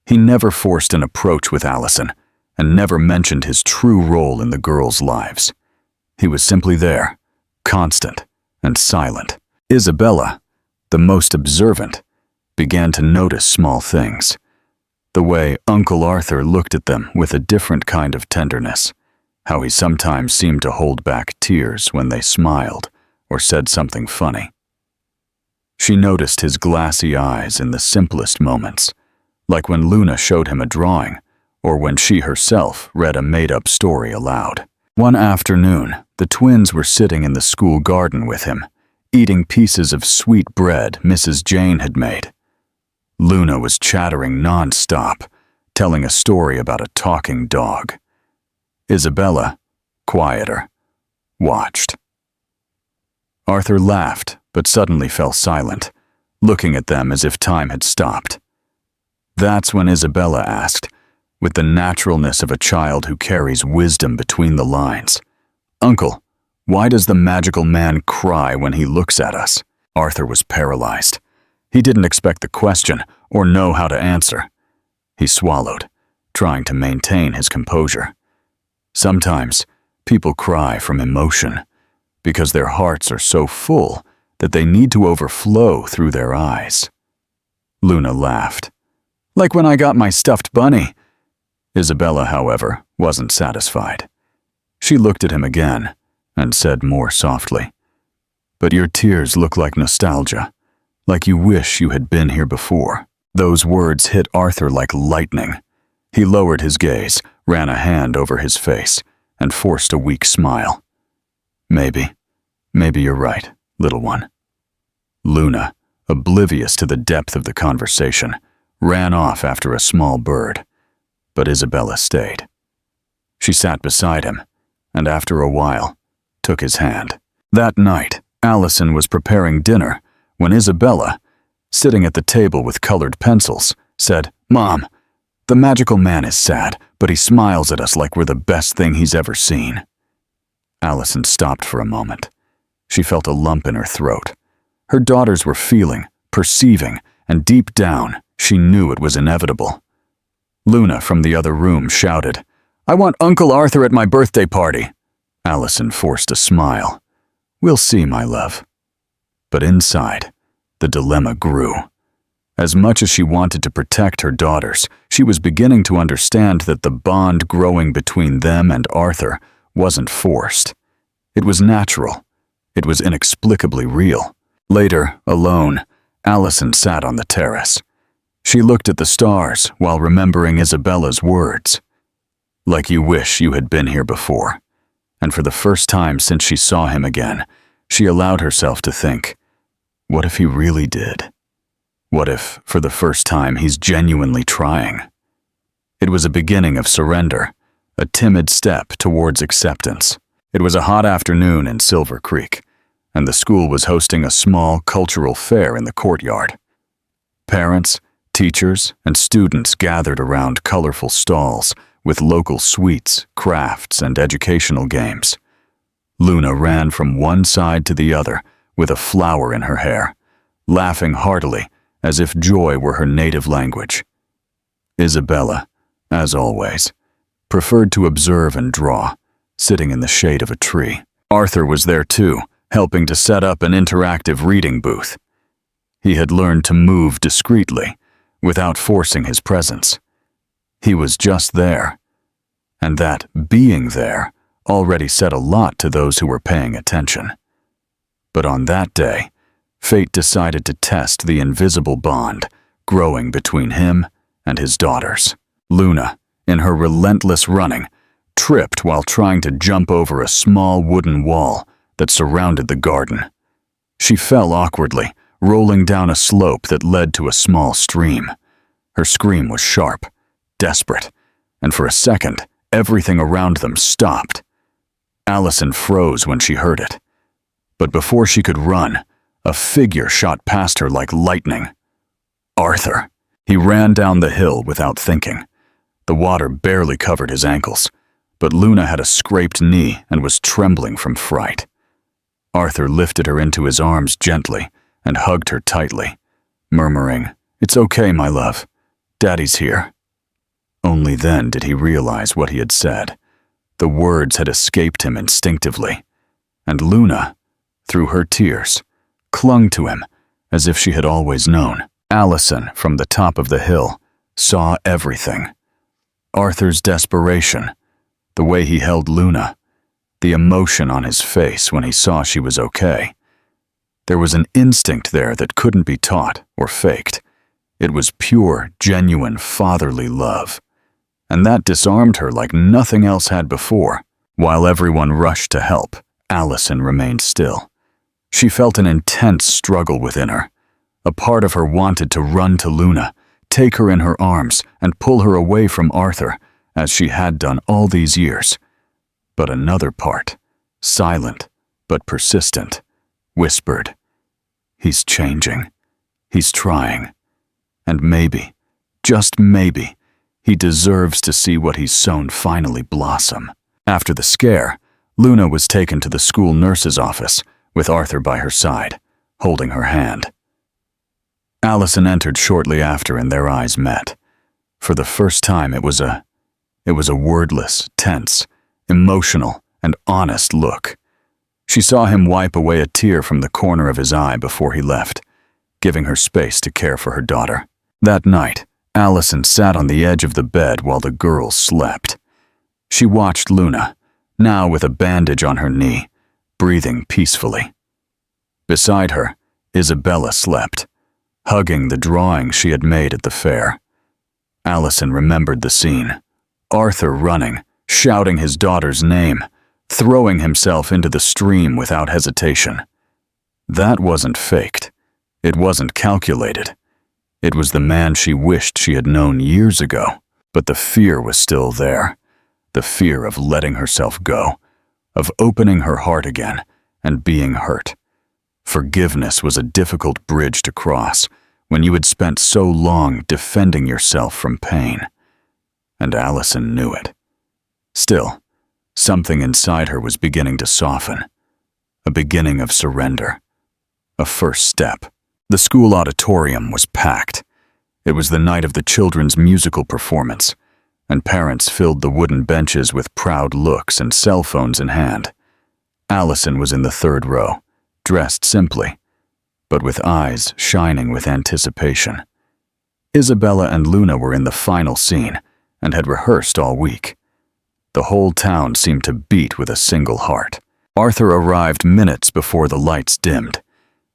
He never forced an approach with Allison, and never mentioned his true role in the girls' lives. He was simply there, constant and silent. Isabella, the most observant, began to notice small things. The way Uncle Arthur looked at them with a different kind of tenderness, how he sometimes seemed to hold back tears when they smiled or said something funny. She noticed his glassy eyes in the simplest moments, like when Luna showed him a drawing, or when she herself read a made-up story aloud. One afternoon, the twins were sitting in the school garden with him, eating pieces of sweet bread Mrs. Jane had made. Luna was chattering non-stop, telling a story about a talking dog. Isabella, quieter, watched. Arthur laughed, but suddenly fell silent, looking at them as if time had stopped. That's when Isabella asked, with the naturalness of a child who carries wisdom between the lines, "Uncle, why does the magical man cry when he looks at us?" Arthur was paralyzed. He didn't expect the question or know how to answer. He swallowed, trying to maintain his composure. Sometimes, people cry from emotion, because their hearts are so full that they need to overflow through their eyes. Luna laughed. "Like when I got my stuffed bunny." Isabella, however, wasn't satisfied. She looked at him again and said more softly, "But your tears look like nostalgia, like you wish you had been here before." Those words hit Arthur like lightning. He lowered his gaze, ran a hand over his face, and forced a weak smile. Maybe you're right, little one." Luna, oblivious to the depth of the conversation, ran off after a small bird, but Isabella stayed. She sat beside him, and after a while, took his hand. That night, Allison was preparing dinner when Isabella, sitting at the table with colored pencils, said, "Mom, the magical man is sad, but he smiles at us like we're the best thing he's ever seen." Allison stopped for a moment. She felt a lump in her throat. Her daughters were feeling, perceiving, and deep down, she knew it was inevitable. Luna from the other room shouted, "I want Uncle Arthur at my birthday party." Allison forced a smile. "We'll see, my love." But inside, the dilemma grew. As much as she wanted to protect her daughters, she was beginning to understand that the bond growing between them and Arthur wasn't forced. It was natural. It was inexplicably real. Later, alone, Allison sat on the terrace. She looked at the stars while remembering Isabella's words. "Like you wish you had been here before." And for the first time since she saw him again, she allowed herself to think, what if he really did? What if, for the first time, he's genuinely trying? It was a beginning of surrender, a timid step towards acceptance. It was a hot afternoon in Silver Creek, and the school was hosting a small cultural fair in the courtyard. Parents, teachers, and students gathered around colorful stalls with local sweets, crafts, and educational games. Luna ran from one side to the other with a flower in her hair, laughing heartily as if joy were her native language. Isabella, as always, preferred to observe and draw, sitting in the shade of a tree. Arthur was there too, helping to set up an interactive reading booth. He had learned to move discreetly, without forcing his presence. He was just there, and that being there already said a lot to those who were paying attention. But on that day, fate decided to test the invisible bond growing between him and his daughters. Luna, in her relentless running, tripped while trying to jump over a small wooden wall that surrounded the garden. She fell awkwardly, rolling down a slope that led to a small stream. Her scream was sharp, desperate, and for a second, everything around them stopped. Allison froze when she heard it. But before she could run, a figure shot past her like lightning. Arthur. He ran down the hill without thinking. The water barely covered his ankles, but Luna had a scraped knee and was trembling from fright. Arthur lifted her into his arms gently and hugged her tightly, murmuring, "It's okay, my love. Daddy's here." Only then did he realize what he had said. The words had escaped him instinctively, and Luna, through her tears, clung to him as if she had always known. Allison, from the top of the hill, saw everything. Arthur's desperation, the way he held Luna, the emotion on his face when he saw she was okay. There was an instinct there that couldn't be taught or faked. It was pure, genuine, fatherly love. And that disarmed her like nothing else had before. While everyone rushed to help, Allison remained still. She felt an intense struggle within her. A part of her wanted to run to Luna, take her in her arms, and pull her away from Arthur, as she had done all these years. But another part, silent but persistent, whispered, "He's changing. He's trying. And maybe, just maybe, he deserves to see what he's sown finally blossom." After the scare, Luna was taken to the school nurse's office, with Arthur by her side, holding her hand. Allison entered shortly after and their eyes met. For the first time it was a wordless, tense, emotional, and honest look. She saw him wipe away a tear from the corner of his eye before he left, giving her space to care for her daughter. That night, Allison sat on the edge of the bed while the girls slept. She watched Luna, now with a bandage on her knee, breathing peacefully. Beside her, Isabella slept, hugging the drawing she had made at the fair. Allison remembered the scene. Arthur running, shouting his daughter's name, throwing himself into the stream without hesitation. That wasn't faked. It wasn't calculated. It was the man she wished she had known years ago, but the fear was still there. The fear of letting herself go, of opening her heart again and being hurt. Forgiveness was a difficult bridge to cross when you had spent so long defending yourself from pain. And Allison knew it. Still, something inside her was beginning to soften. A beginning of surrender. A first step. The school auditorium was packed. It was the night of the children's musical performance, and parents filled the wooden benches with proud looks and cell phones in hand. Allison was in the third row, dressed simply, but with eyes shining with anticipation. Isabella and Luna were in the final scene and had rehearsed all week. The whole town seemed to beat with a single heart. Arthur arrived minutes before the lights dimmed.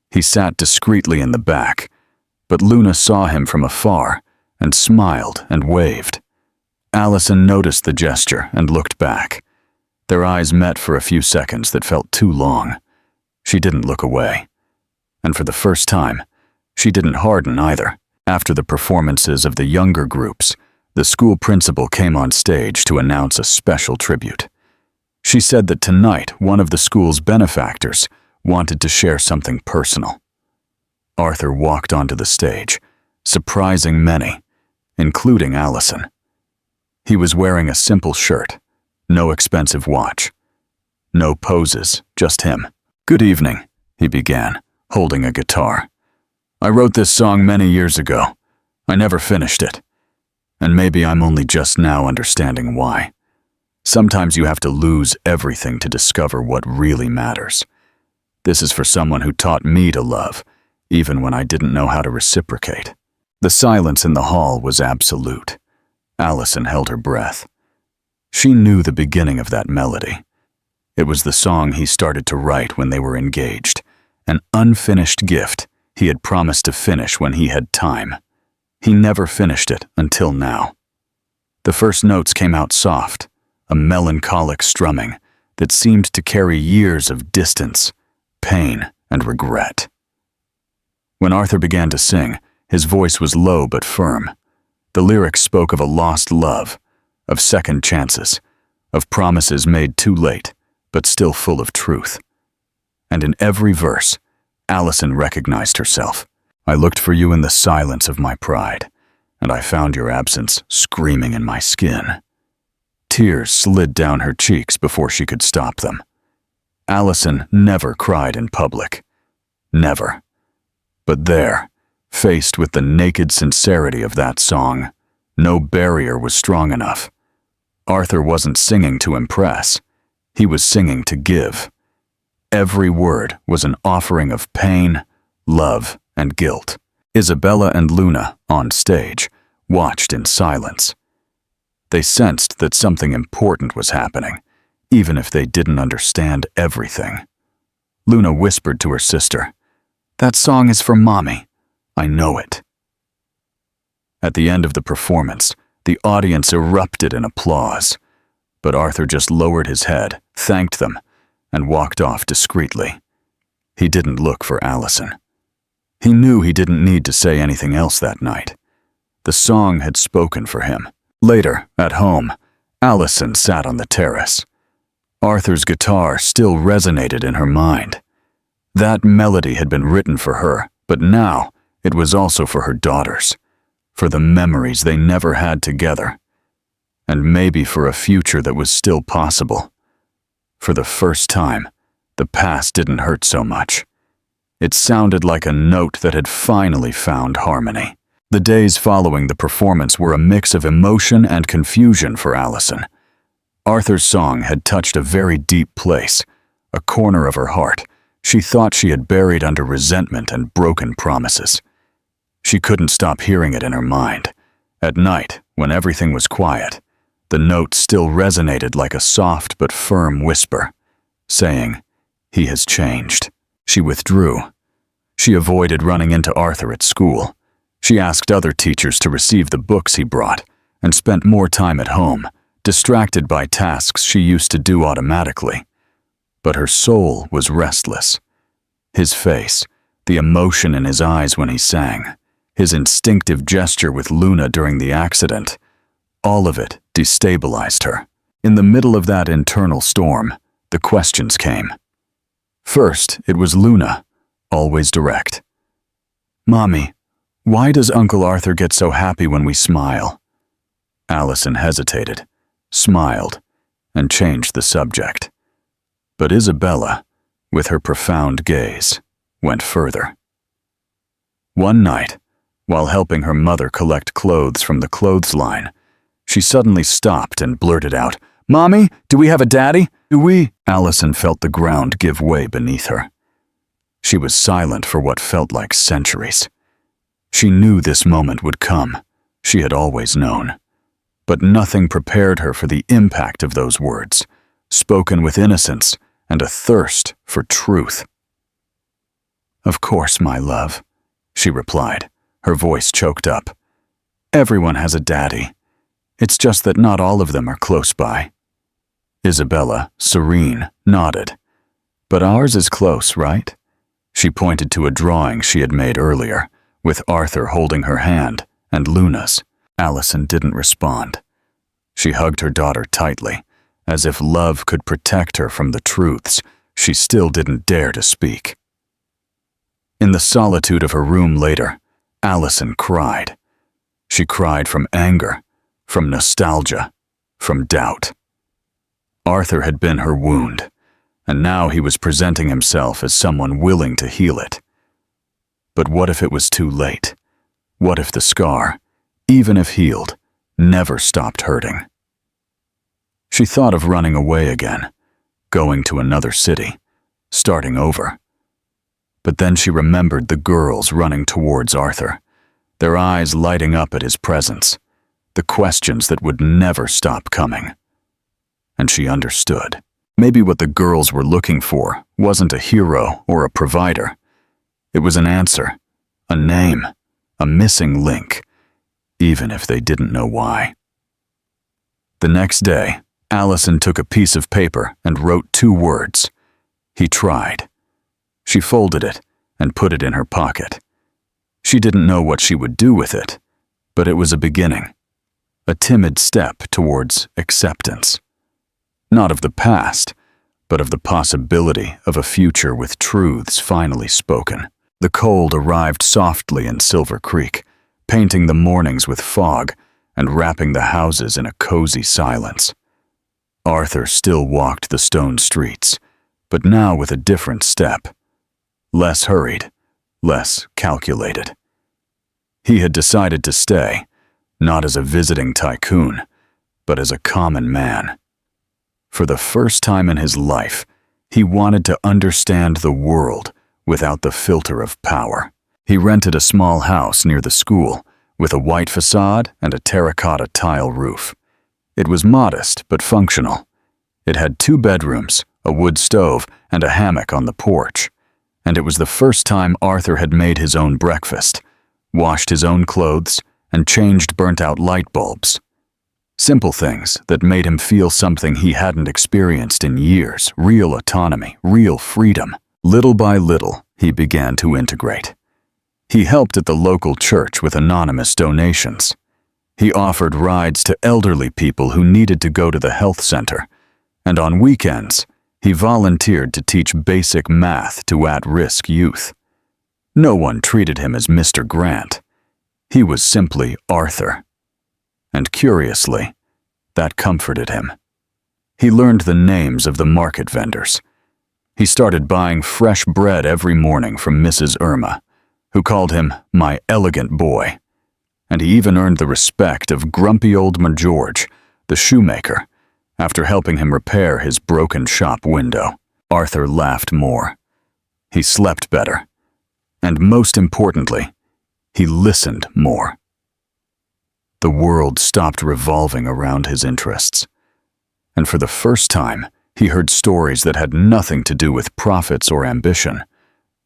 He sat discreetly in the back, but Luna saw him from afar and smiled and waved. Allison noticed the gesture and looked back. Their eyes met for a few seconds that felt too long. She didn't look away. And for the first time, She didn't harden either. After the performances of the younger groups, the school principal came on stage to announce a special tribute. She said that tonight one of the school's benefactors wanted to share something personal. Arthur walked onto the stage, surprising many, including Allison. He was wearing a simple shirt, no expensive watch, no poses, just him. "Good evening," he began, holding a guitar. "I wrote this song many years ago. I never finished it. And maybe I'm only just now understanding why. Sometimes you have to lose everything to discover what really matters. This is for someone who taught me to love, even when I didn't know how to reciprocate." The silence in the hall was absolute. Allison held her breath. She knew the beginning of that melody. It was the song he started to write when they were engaged, an unfinished gift he had promised to finish when he had time. He never finished it until now. The first notes came out soft, a melancholic strumming that seemed to carry years of distance, pain, and regret. When Arthur began to sing, his voice was low but firm. The lyrics spoke of a lost love, of second chances, of promises made too late, but still full of truth. And in every verse, Allison recognized herself. "I looked for you in the silence of my pride, and I found your absence screaming in my skin." Tears slid down her cheeks before she could stop them. Allison never cried in public. Never. But there, faced with the naked sincerity of that song, no barrier was strong enough. Arthur wasn't singing to impress. He was singing to give. Every word was an offering of pain, love, and guilt. Isabella and Luna, on stage, watched in silence. They sensed that something important was happening, even if they didn't understand everything. Luna whispered to her sister, "That song is for Mommy. I know it." At the end of the performance, the audience erupted in applause, but Arthur just lowered his head, thanked them, and walked off discreetly. He didn't look for Allison. He knew he didn't need to say anything else that night. The song had spoken for him. Later, at home, Allison sat on the terrace. Arthur's guitar still resonated in her mind. That melody had been written for her, but now it was also for her daughters, for the memories they never had together, and maybe for a future that was still possible. For the first time, the past didn't hurt so much. It sounded like a note that had finally found harmony. The days following the performance were a mix of emotion and confusion for Allison. Arthur's song had touched a very deep place, a corner of her heart she thought she had buried under resentment and broken promises. She couldn't stop hearing it in her mind. At night, when everything was quiet, the note still resonated like a soft but firm whisper, saying, "He has changed." She withdrew. She avoided running into Arthur at school. She asked other teachers to receive the books he brought and spent more time at home, distracted by tasks she used to do automatically. But her soul was restless. His face, the emotion in his eyes when he sang, his instinctive gesture with Luna during the accident, all of it destabilized her. In the middle of that internal storm, the questions came. First, it was Luna, always direct. "Mommy, why does Uncle Arthur get so happy when we smile?" Allison hesitated, smiled, and changed the subject. But Isabella, with her profound gaze, went further. One night, while helping her mother collect clothes from the clothesline, she suddenly stopped and blurted out, "Mommy, do we have a daddy? Do we?" Allison felt the ground give way beneath her. She was silent for what felt like centuries. She knew this moment would come. She had always known. But nothing prepared her for the impact of those words, spoken with innocence and a thirst for truth. "Of course, my love," she replied, her voice choked up. "Everyone has a daddy. It's just that not all of them are close by." Isabella, serene, nodded. "But ours is close, right?" She pointed to a drawing she had made earlier, with Arthur holding her hand and Luna's. Allison didn't respond. She hugged her daughter tightly, as if love could protect her from the truths she still didn't dare to speak. In the solitude of her room later, Allison cried. She cried from anger, from nostalgia, from doubt. Arthur had been her wound, and now he was presenting himself as someone willing to heal it. But what if it was too late? What if the scar, even if healed, never stopped hurting? She thought of running away again, going to another city, starting over. But then she remembered the girls running towards Arthur, their eyes lighting up at his presence, the questions that would never stop coming. And she understood. Maybe what the girls were looking for wasn't a hero or a provider. It was an answer, a name, a missing link, even if they didn't know why. The next day, Allison took a piece of paper and wrote 2 words. He tried. She folded it and put it in her pocket. She didn't know what she would do with it, but it was a beginning, a timid step towards acceptance. Not of the past, but of the possibility of a future with truths finally spoken. The cold arrived softly in Silver Creek, painting the mornings with fog and wrapping the houses in a cozy silence. Arthur still walked the stone streets, but now with a different step. Less hurried, less calculated. He had decided to stay, not as a visiting tycoon, but as a common man. For the first time in his life, he wanted to understand the world without the filter of power. He rented a small house near the school, with a white facade and a terracotta tile roof. It was modest but functional. It had 2 bedrooms, a wood stove, and a hammock on the porch. And it was the first time Arthur had made his own breakfast, washed his own clothes, and changed burnt-out light bulbs. Simple things that made him feel something he hadn't experienced in years, real autonomy, real freedom. Little by little, he began to integrate. He helped at the local church with anonymous donations. He offered rides to elderly people who needed to go to the health center, and on weekends, he volunteered to teach basic math to at-risk youth. No one treated him as Mr. Grant. He was simply Arthur. And curiously, that comforted him. He learned the names of the market vendors. He started buying fresh bread every morning from Mrs. Irma, who called him my elegant boy. And he even earned the respect of grumpy old George, the shoemaker, after helping him repair his broken shop window. Arthur laughed more. He slept better. And most importantly, he listened more. The world stopped revolving around his interests. And for the first time, he heard stories that had nothing to do with profits or ambition,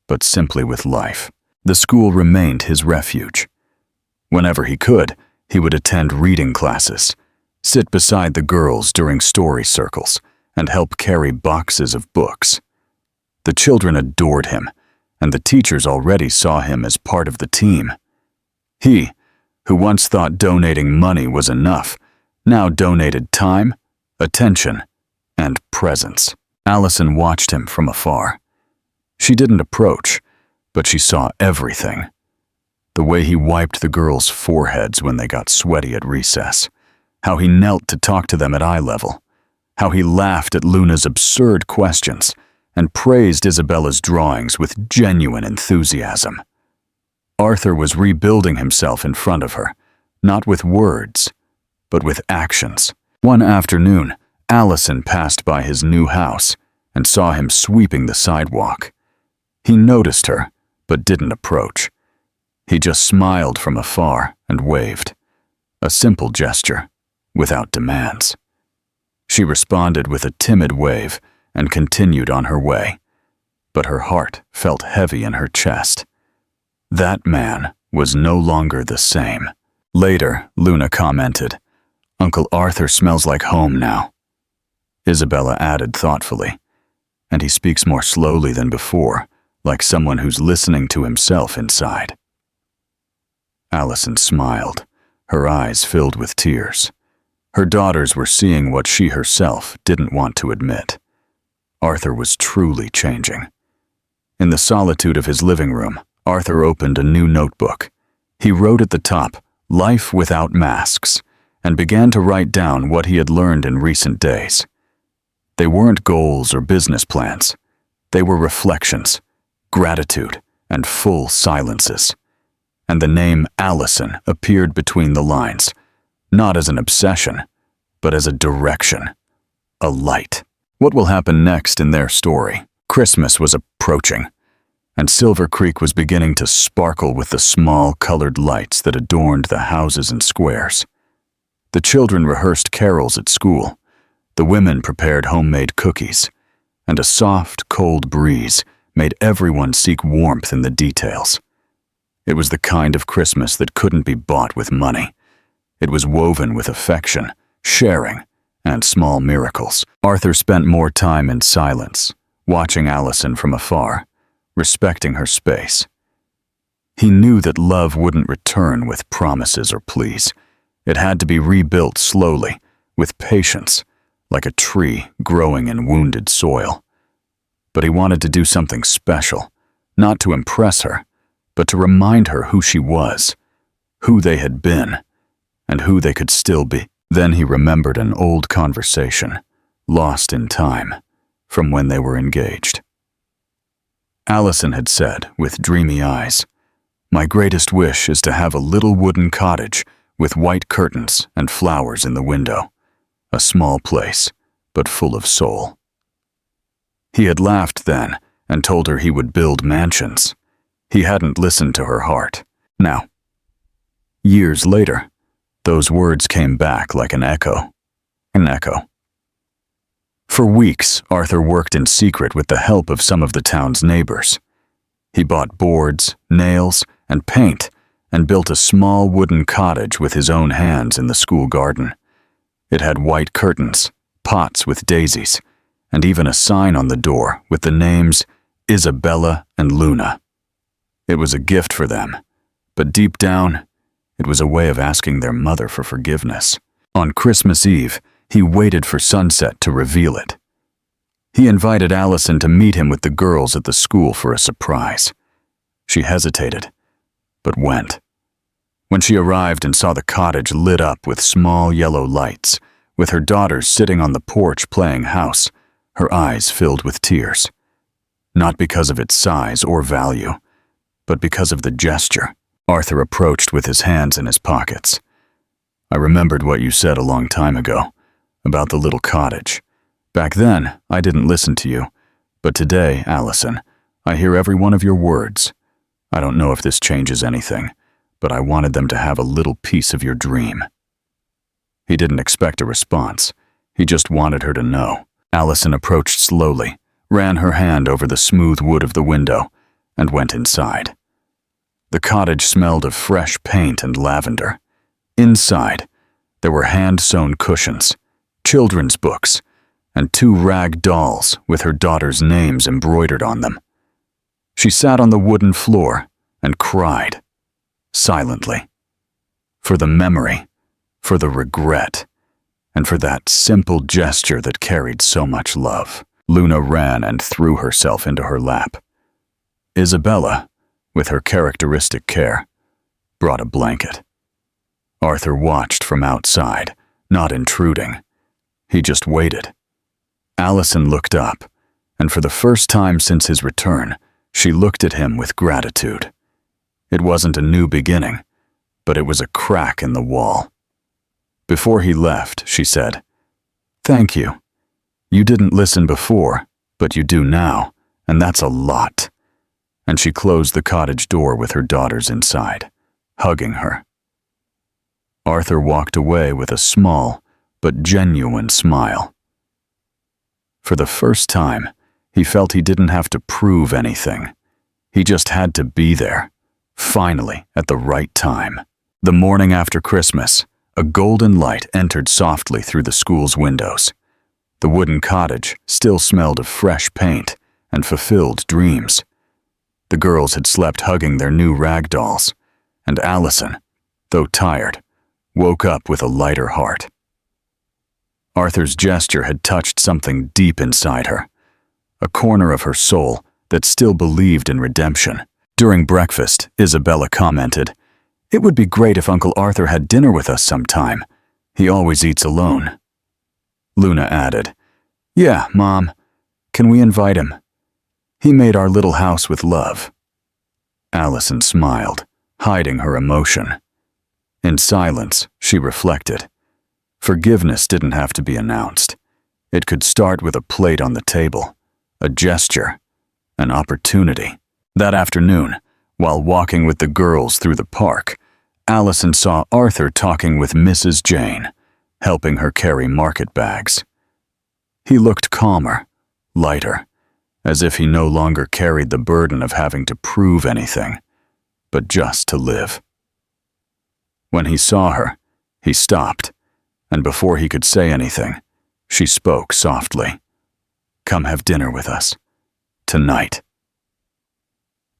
but simply with life. The school remained his refuge. Whenever he could, he would attend reading classes, sit beside the girls during story circles, and help carry boxes of books. The children adored him, and the teachers already saw him as part of the team. He, who once thought donating money was enough, now donated time, attention, and presence. Allison watched him from afar. She didn't approach, but she saw everything. The way he wiped the girls' foreheads when they got sweaty at recess, how he knelt to talk to them at eye level, how he laughed at Luna's absurd questions and praised Isabella's drawings with genuine enthusiasm. Arthur was rebuilding himself in front of her, not with words, but with actions. One afternoon, Allison passed by his new house and saw him sweeping the sidewalk. He noticed her, but didn't approach. He just smiled from afar and waved. A simple gesture, without demands. She responded with a timid wave and continued on her way, but her heart felt heavy in her chest. That man was no longer the same. Later, Luna commented, "Uncle Arthur smells like home now." Isabella added thoughtfully, "And he speaks more slowly than before, like someone who's listening to himself inside." Allison smiled, her eyes filled with tears. Her daughters were seeing what she herself didn't want to admit. Arthur was truly changing. In the solitude of his living room, Arthur opened a new notebook. He wrote at the top, "Life without masks," and began to write down what he had learned in recent days. They weren't goals or business plans. They were reflections, gratitude, and full silences. And the name Allison appeared between the lines, not as an obsession, but as a direction, a light. What will happen next in their story? Christmas was approaching, and Silver Creek was beginning to sparkle with the small colored lights that adorned the houses and squares. The children rehearsed carols at school, the women prepared homemade cookies, and a soft, cold breeze made everyone seek warmth in the details. It was the kind of Christmas that couldn't be bought with money. It was woven with affection, sharing, and small miracles. Arthur spent more time in silence, watching Allison from afar, respecting her space. He knew that love wouldn't return with promises or pleas. It had to be rebuilt slowly, with patience, like a tree growing in wounded soil. But he wanted to do something special, not to impress her, but to remind her who she was, who they had been, and who they could still be. Then he remembered an old conversation, lost in time, from when they were engaged. Allison had said, with dreamy eyes, "My greatest wish is to have a little wooden cottage with white curtains and flowers in the window. A small place, but full of soul." He had laughed then and told her he would build mansions. He hadn't listened to her heart. Now, years later, those words came back like an echo. An echo. For weeks, Arthur worked in secret with the help of some of the town's neighbors. He bought boards, nails, and paint, and built a small wooden cottage with his own hands in the school garden. It had white curtains, pots with daisies, and even a sign on the door with the names Isabella and Luna. It was a gift for them, but deep down, it was a way of asking their mother for forgiveness. On Christmas Eve, he waited for sunset to reveal it. He invited Allison to meet him with the girls at the school for a surprise. She hesitated, but went. When she arrived and saw the cottage lit up with small yellow lights, with her daughters sitting on the porch playing house, her eyes filled with tears. Not because of its size or value, but because of the gesture. Arthur approached with his hands in his pockets. "I remembered what you said a long time ago, about the little cottage. Back then, I didn't listen to you, but today, Allison, I hear every one of your words. I don't know if this changes anything, but I wanted them to have a little piece of your dream." He didn't expect a response. He just wanted her to know. Allison approached slowly, ran her hand over the smooth wood of the window, and went inside. The cottage smelled of fresh paint and lavender. Inside, there were hand-sewn cushions, children's books, and 2 rag dolls with her daughters' names embroidered on them. She sat on the wooden floor and cried, silently, for the memory, for the regret, and for that simple gesture that carried so much love. Luna ran and threw herself into her lap. Isabella, with her characteristic care, brought a blanket. Arthur watched from outside, not intruding. He just waited. Allison looked up, and for the first time since his return, she looked at him with gratitude. It wasn't a new beginning, but it was a crack in the wall. Before he left, she said, "Thank you. You didn't listen before, but you do now, and that's a lot." And she closed the cottage door with her daughters inside, hugging her. Arthur walked away with a small but genuine smile. For the first time, he felt he didn't have to prove anything. He just had to be there, finally at the right time. The morning after Christmas, a golden light entered softly through the school's windows. The wooden cottage still smelled of fresh paint and fulfilled dreams. The girls had slept hugging their new rag dolls, and Allison, though tired, woke up with a lighter heart. Arthur's gesture had touched something deep inside her, a corner of her soul that still believed in redemption. During breakfast, Isabella commented, "It would be great if Uncle Arthur had dinner with us sometime. He always eats alone." Luna added, "Yeah, Mom. Can we invite him? He made our little house with love." Allison smiled, hiding her emotion. In silence, she reflected. Forgiveness didn't have to be announced. It could start with a plate on the table, a gesture, an opportunity. That afternoon, while walking with the girls through the park, Allison saw Arthur talking with Mrs. Jane, helping her carry market bags. He looked calmer, lighter, as if he no longer carried the burden of having to prove anything, but just to live. When he saw her, he stopped, and before he could say anything, she spoke softly. "Come have dinner with us. Tonight."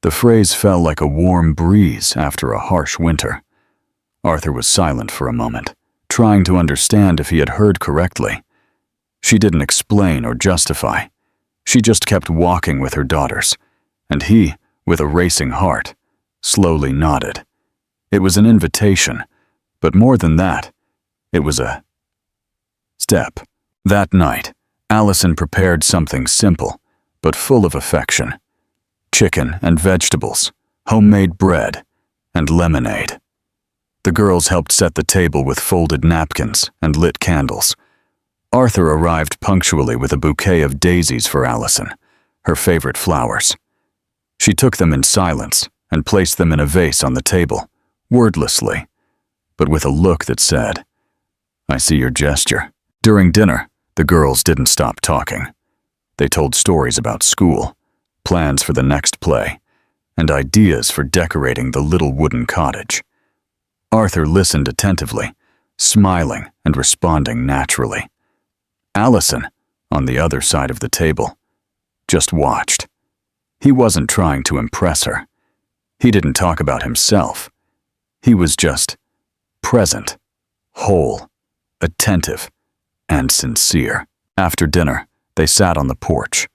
The phrase fell like a warm breeze after a harsh winter. Arthur was silent for a moment, trying to understand if he had heard correctly. She didn't explain or justify. She just kept walking with her daughters, and he, with a racing heart, slowly nodded. It was an invitation, but more than that, it was a step. That night, Allison prepared something simple, but full of affection. Chicken and vegetables, homemade bread, and lemonade. The girls helped set the table with folded napkins and lit candles. Arthur arrived punctually with a bouquet of daisies for Allison, her favorite flowers. She took them in silence and placed them in a vase on the table, wordlessly, but with a look that said, "I see your gesture." During dinner, the girls didn't stop talking. They told stories about school, plans for the next play, and ideas for decorating the little wooden cottage. Arthur listened attentively, smiling and responding naturally. Allison, on the other side of the table, just watched. He wasn't trying to impress her. He didn't talk about himself. He was just present, whole, attentive, and sincere. After dinner, they sat on the porch.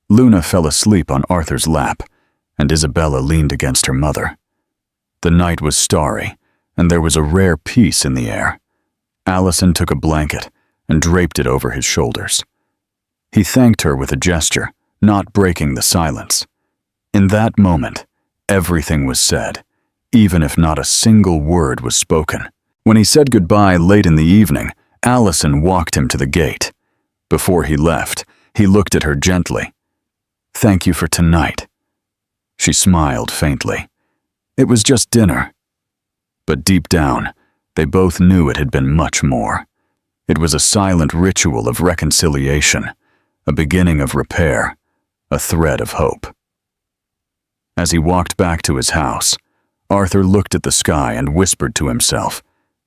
Luna fell asleep on Arthur's lap, and Isabella leaned against her mother. The night was starry, and there was a rare peace in the air. Allison took a blanket and draped it over his shoulders. He thanked her with a gesture, not breaking the silence. In that moment, everything was said, even if not a single word was spoken. When he said goodbye late in the evening, Allison walked him to the gate. Before he left, he looked at her gently. "Thank you for tonight." She smiled faintly. It was just dinner. But deep down, they both knew it had been much more. It was a silent ritual of reconciliation, a beginning of repair, a thread of hope. As he walked back to his house, Arthur looked at the sky and whispered to himself,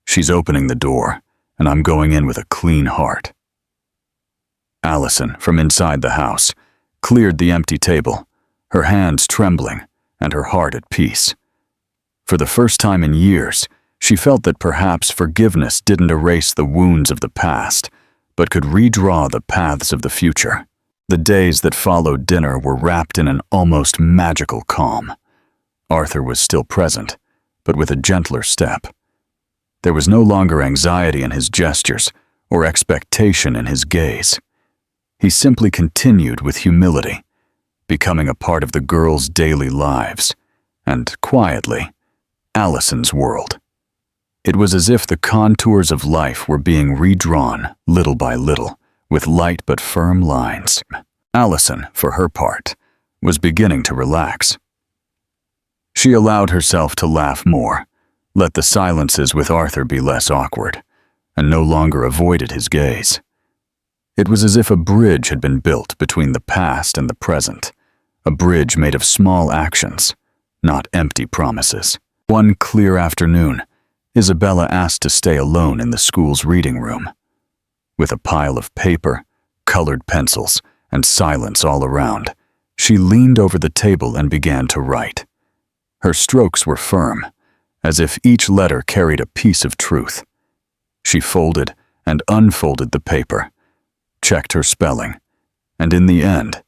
"She's opening the door, and I'm going in with a clean heart." Allison, from inside the house, cleared the empty table, her hands trembling and her heart at peace. For the first time in years, she felt that perhaps forgiveness didn't erase the wounds of the past, but could redraw the paths of the future. The days that followed dinner were wrapped in an almost magical calm. Arthur was still present, but with a gentler step. There was no longer anxiety in his gestures or expectation in his gaze. He simply continued with humility, becoming a part of the girls' daily lives, and quietly, Allison's world. It was as if the contours of life were being redrawn little by little, with light but firm lines. Allison, for her part, was beginning to relax. She allowed herself to laugh more, let the silences with Arthur be less awkward, and no longer avoided his gaze. It was as if a bridge had been built between the past and the present, a bridge made of small actions, not empty promises. One clear afternoon, Isabella asked to stay alone in the school's reading room. With a pile of paper, colored pencils, and silence all around, she leaned over the table and began to write. Her strokes were firm, as if each letter carried a piece of truth. She folded and unfolded the paper, checked her spelling, and in the end,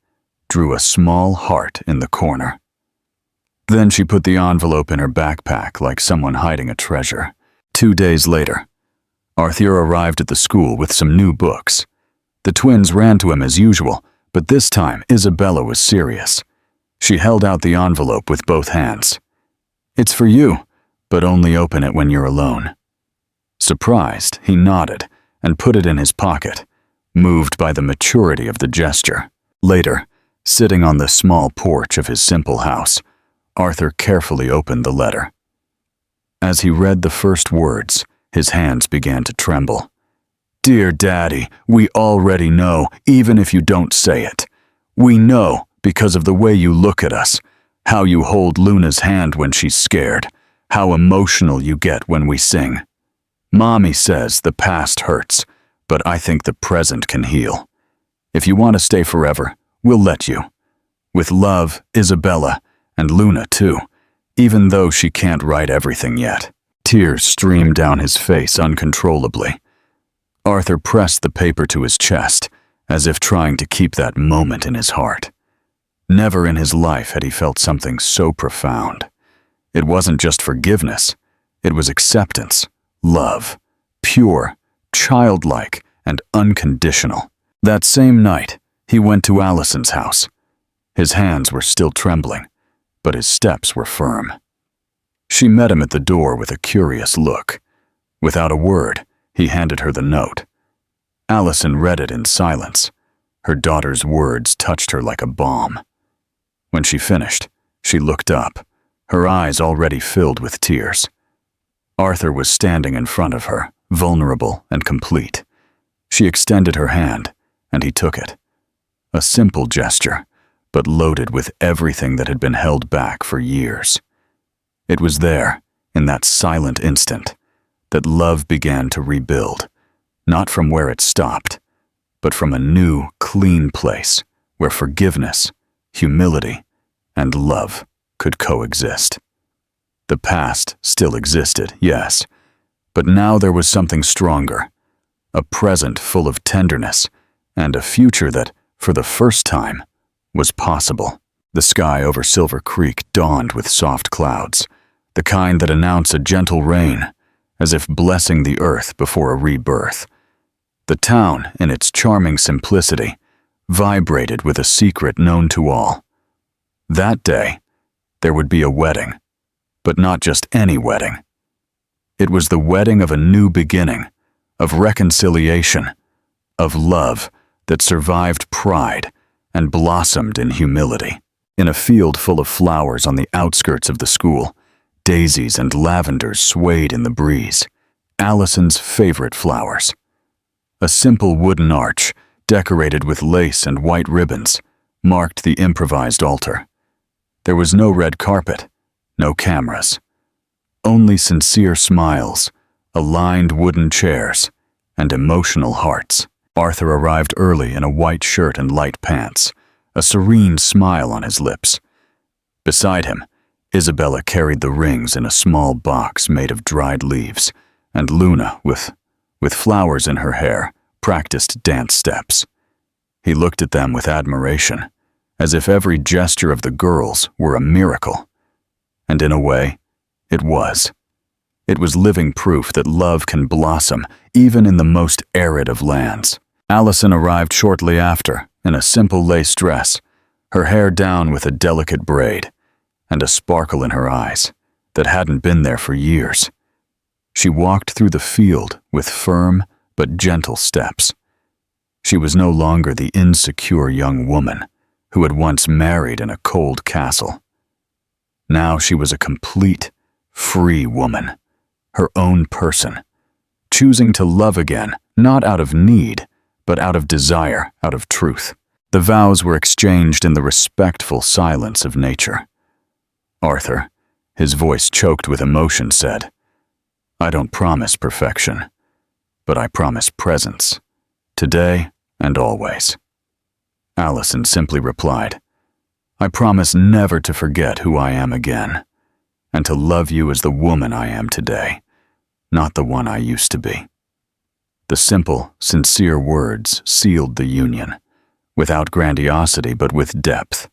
drew a small heart in the corner. Then she put the envelope in her backpack like someone hiding a treasure. 2 days later, Arthur arrived at the school with some new books. The twins ran to him as usual, but this time Isabella was serious. She held out the envelope with both hands. "It's for you, but only open it when you're alone." Surprised, he nodded and put it in his pocket, moved by the maturity of the gesture. Later, sitting on the small porch of his simple house, Arthur carefully opened the letter. As he read the first words, his hands began to tremble. "Dear Daddy, we already know, even if you don't say it. We know because of the way you look at us, how you hold Luna's hand when she's scared, how emotional you get when we sing. Mommy says the past hurts, but I think the present can heal. If you want to stay forever, we'll let you. With love, Isabella, and Luna too, even though she can't write everything yet." Tears streamed down his face uncontrollably. Arthur pressed the paper to his chest, as if trying to keep that moment in his heart. Never in his life had he felt something so profound. It wasn't just forgiveness, it was acceptance, love, pure, childlike, and unconditional. That same night, he went to Allison's house. His hands were still trembling, but his steps were firm. She met him at the door with a curious look. Without a word, he handed her the note. Allison read it in silence. Her daughter's words touched her like a balm. When she finished, she looked up, her eyes already filled with tears. Arthur was standing in front of her, vulnerable and complete. She extended her hand, and he took it. A simple gesture, but loaded with everything that had been held back for years. It was there, in that silent instant, that love began to rebuild, not from where it stopped, but from a new, clean place where forgiveness, humility, and love could coexist. The past still existed, yes, but now there was something stronger, a present full of tenderness, and a future that, for the first time, was possible. The sky over Silver Creek dawned with soft clouds, the kind that announce a gentle rain, as if blessing the earth before a rebirth. The town, in its charming simplicity, vibrated with a secret known to all. That day, there would be a wedding, but not just any wedding. It was the wedding of a new beginning, of reconciliation, of love that survived pride and blossomed in humility. In a field full of flowers on the outskirts of the school, daisies and lavenders swayed in the breeze, Allison's favorite flowers. A simple wooden arch, decorated with lace and white ribbons, marked the improvised altar. There was no red carpet, no cameras. Only sincere smiles, aligned wooden chairs, and emotional hearts. Arthur arrived early in a white shirt and light pants, a serene smile on his lips. Beside him, Isabella carried the rings in a small box made of dried leaves, and Luna, with flowers in her hair, practiced dance steps. He looked at them with admiration, as if every gesture of the girls were a miracle. And in a way, it was. It was living proof that love can blossom even in the most arid of lands. Allison arrived shortly after, in a simple lace dress, her hair down with a delicate braid, and a sparkle in her eyes that hadn't been there for years. She walked through the field with firm but gentle steps. She was no longer the insecure young woman who had once married in a cold castle. Now she was a complete, free woman, her own person, choosing to love again, not out of need, but out of desire, out of truth. The vows were exchanged in the respectful silence of nature. Arthur, his voice choked with emotion, said, "I don't promise perfection, but I promise presence, today and always." Allison simply replied, "I promise never to forget who I am again." and to love you as the woman I am today, not the one I used to be." The simple, sincere words sealed the union, without grandiosity but with depth.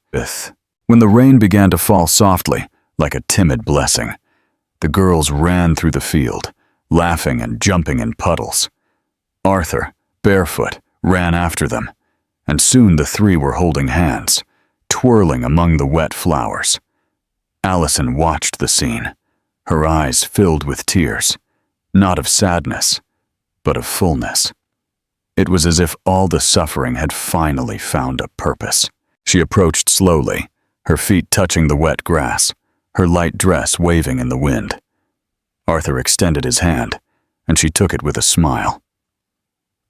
When the rain began to fall softly, like a timid blessing, the girls ran through the field, laughing and jumping in puddles. Arthur, barefoot, ran after them, and soon the three were holding hands, twirling among the wet flowers. Allison watched the scene, her eyes filled with tears, not of sadness, but of fullness. It was as if all the suffering had finally found a purpose. She approached slowly, her feet touching the wet grass, her light dress waving in the wind. Arthur extended his hand, and she took it with a smile.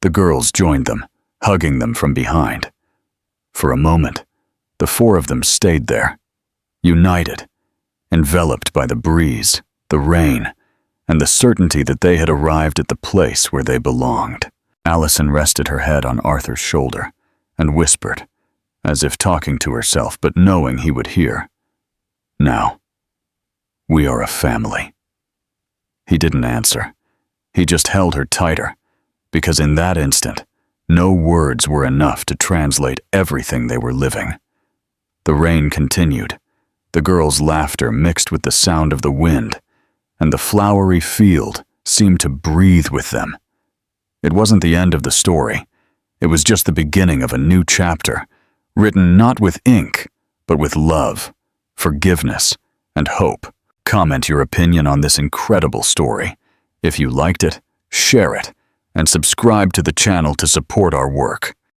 The girls joined them, hugging them from behind. For a moment, the four of them stayed there, united, enveloped by the breeze, the rain, and the certainty that they had arrived at the place where they belonged. Allison rested her head on Arthur's shoulder and whispered, as if talking to herself but knowing he would hear, "Now, we are a family." He didn't answer. He just held her tighter, because in that instant, no words were enough to translate everything they were living. The rain continued, the girls' laughter mixed with the sound of the wind, and the flowery field seemed to breathe with them. It wasn't the end of the story. It was just the beginning of a new chapter, written not with ink, but with love, forgiveness, and hope. Comment your opinion on this incredible story. If you liked it, share it, and subscribe to the channel to support our work.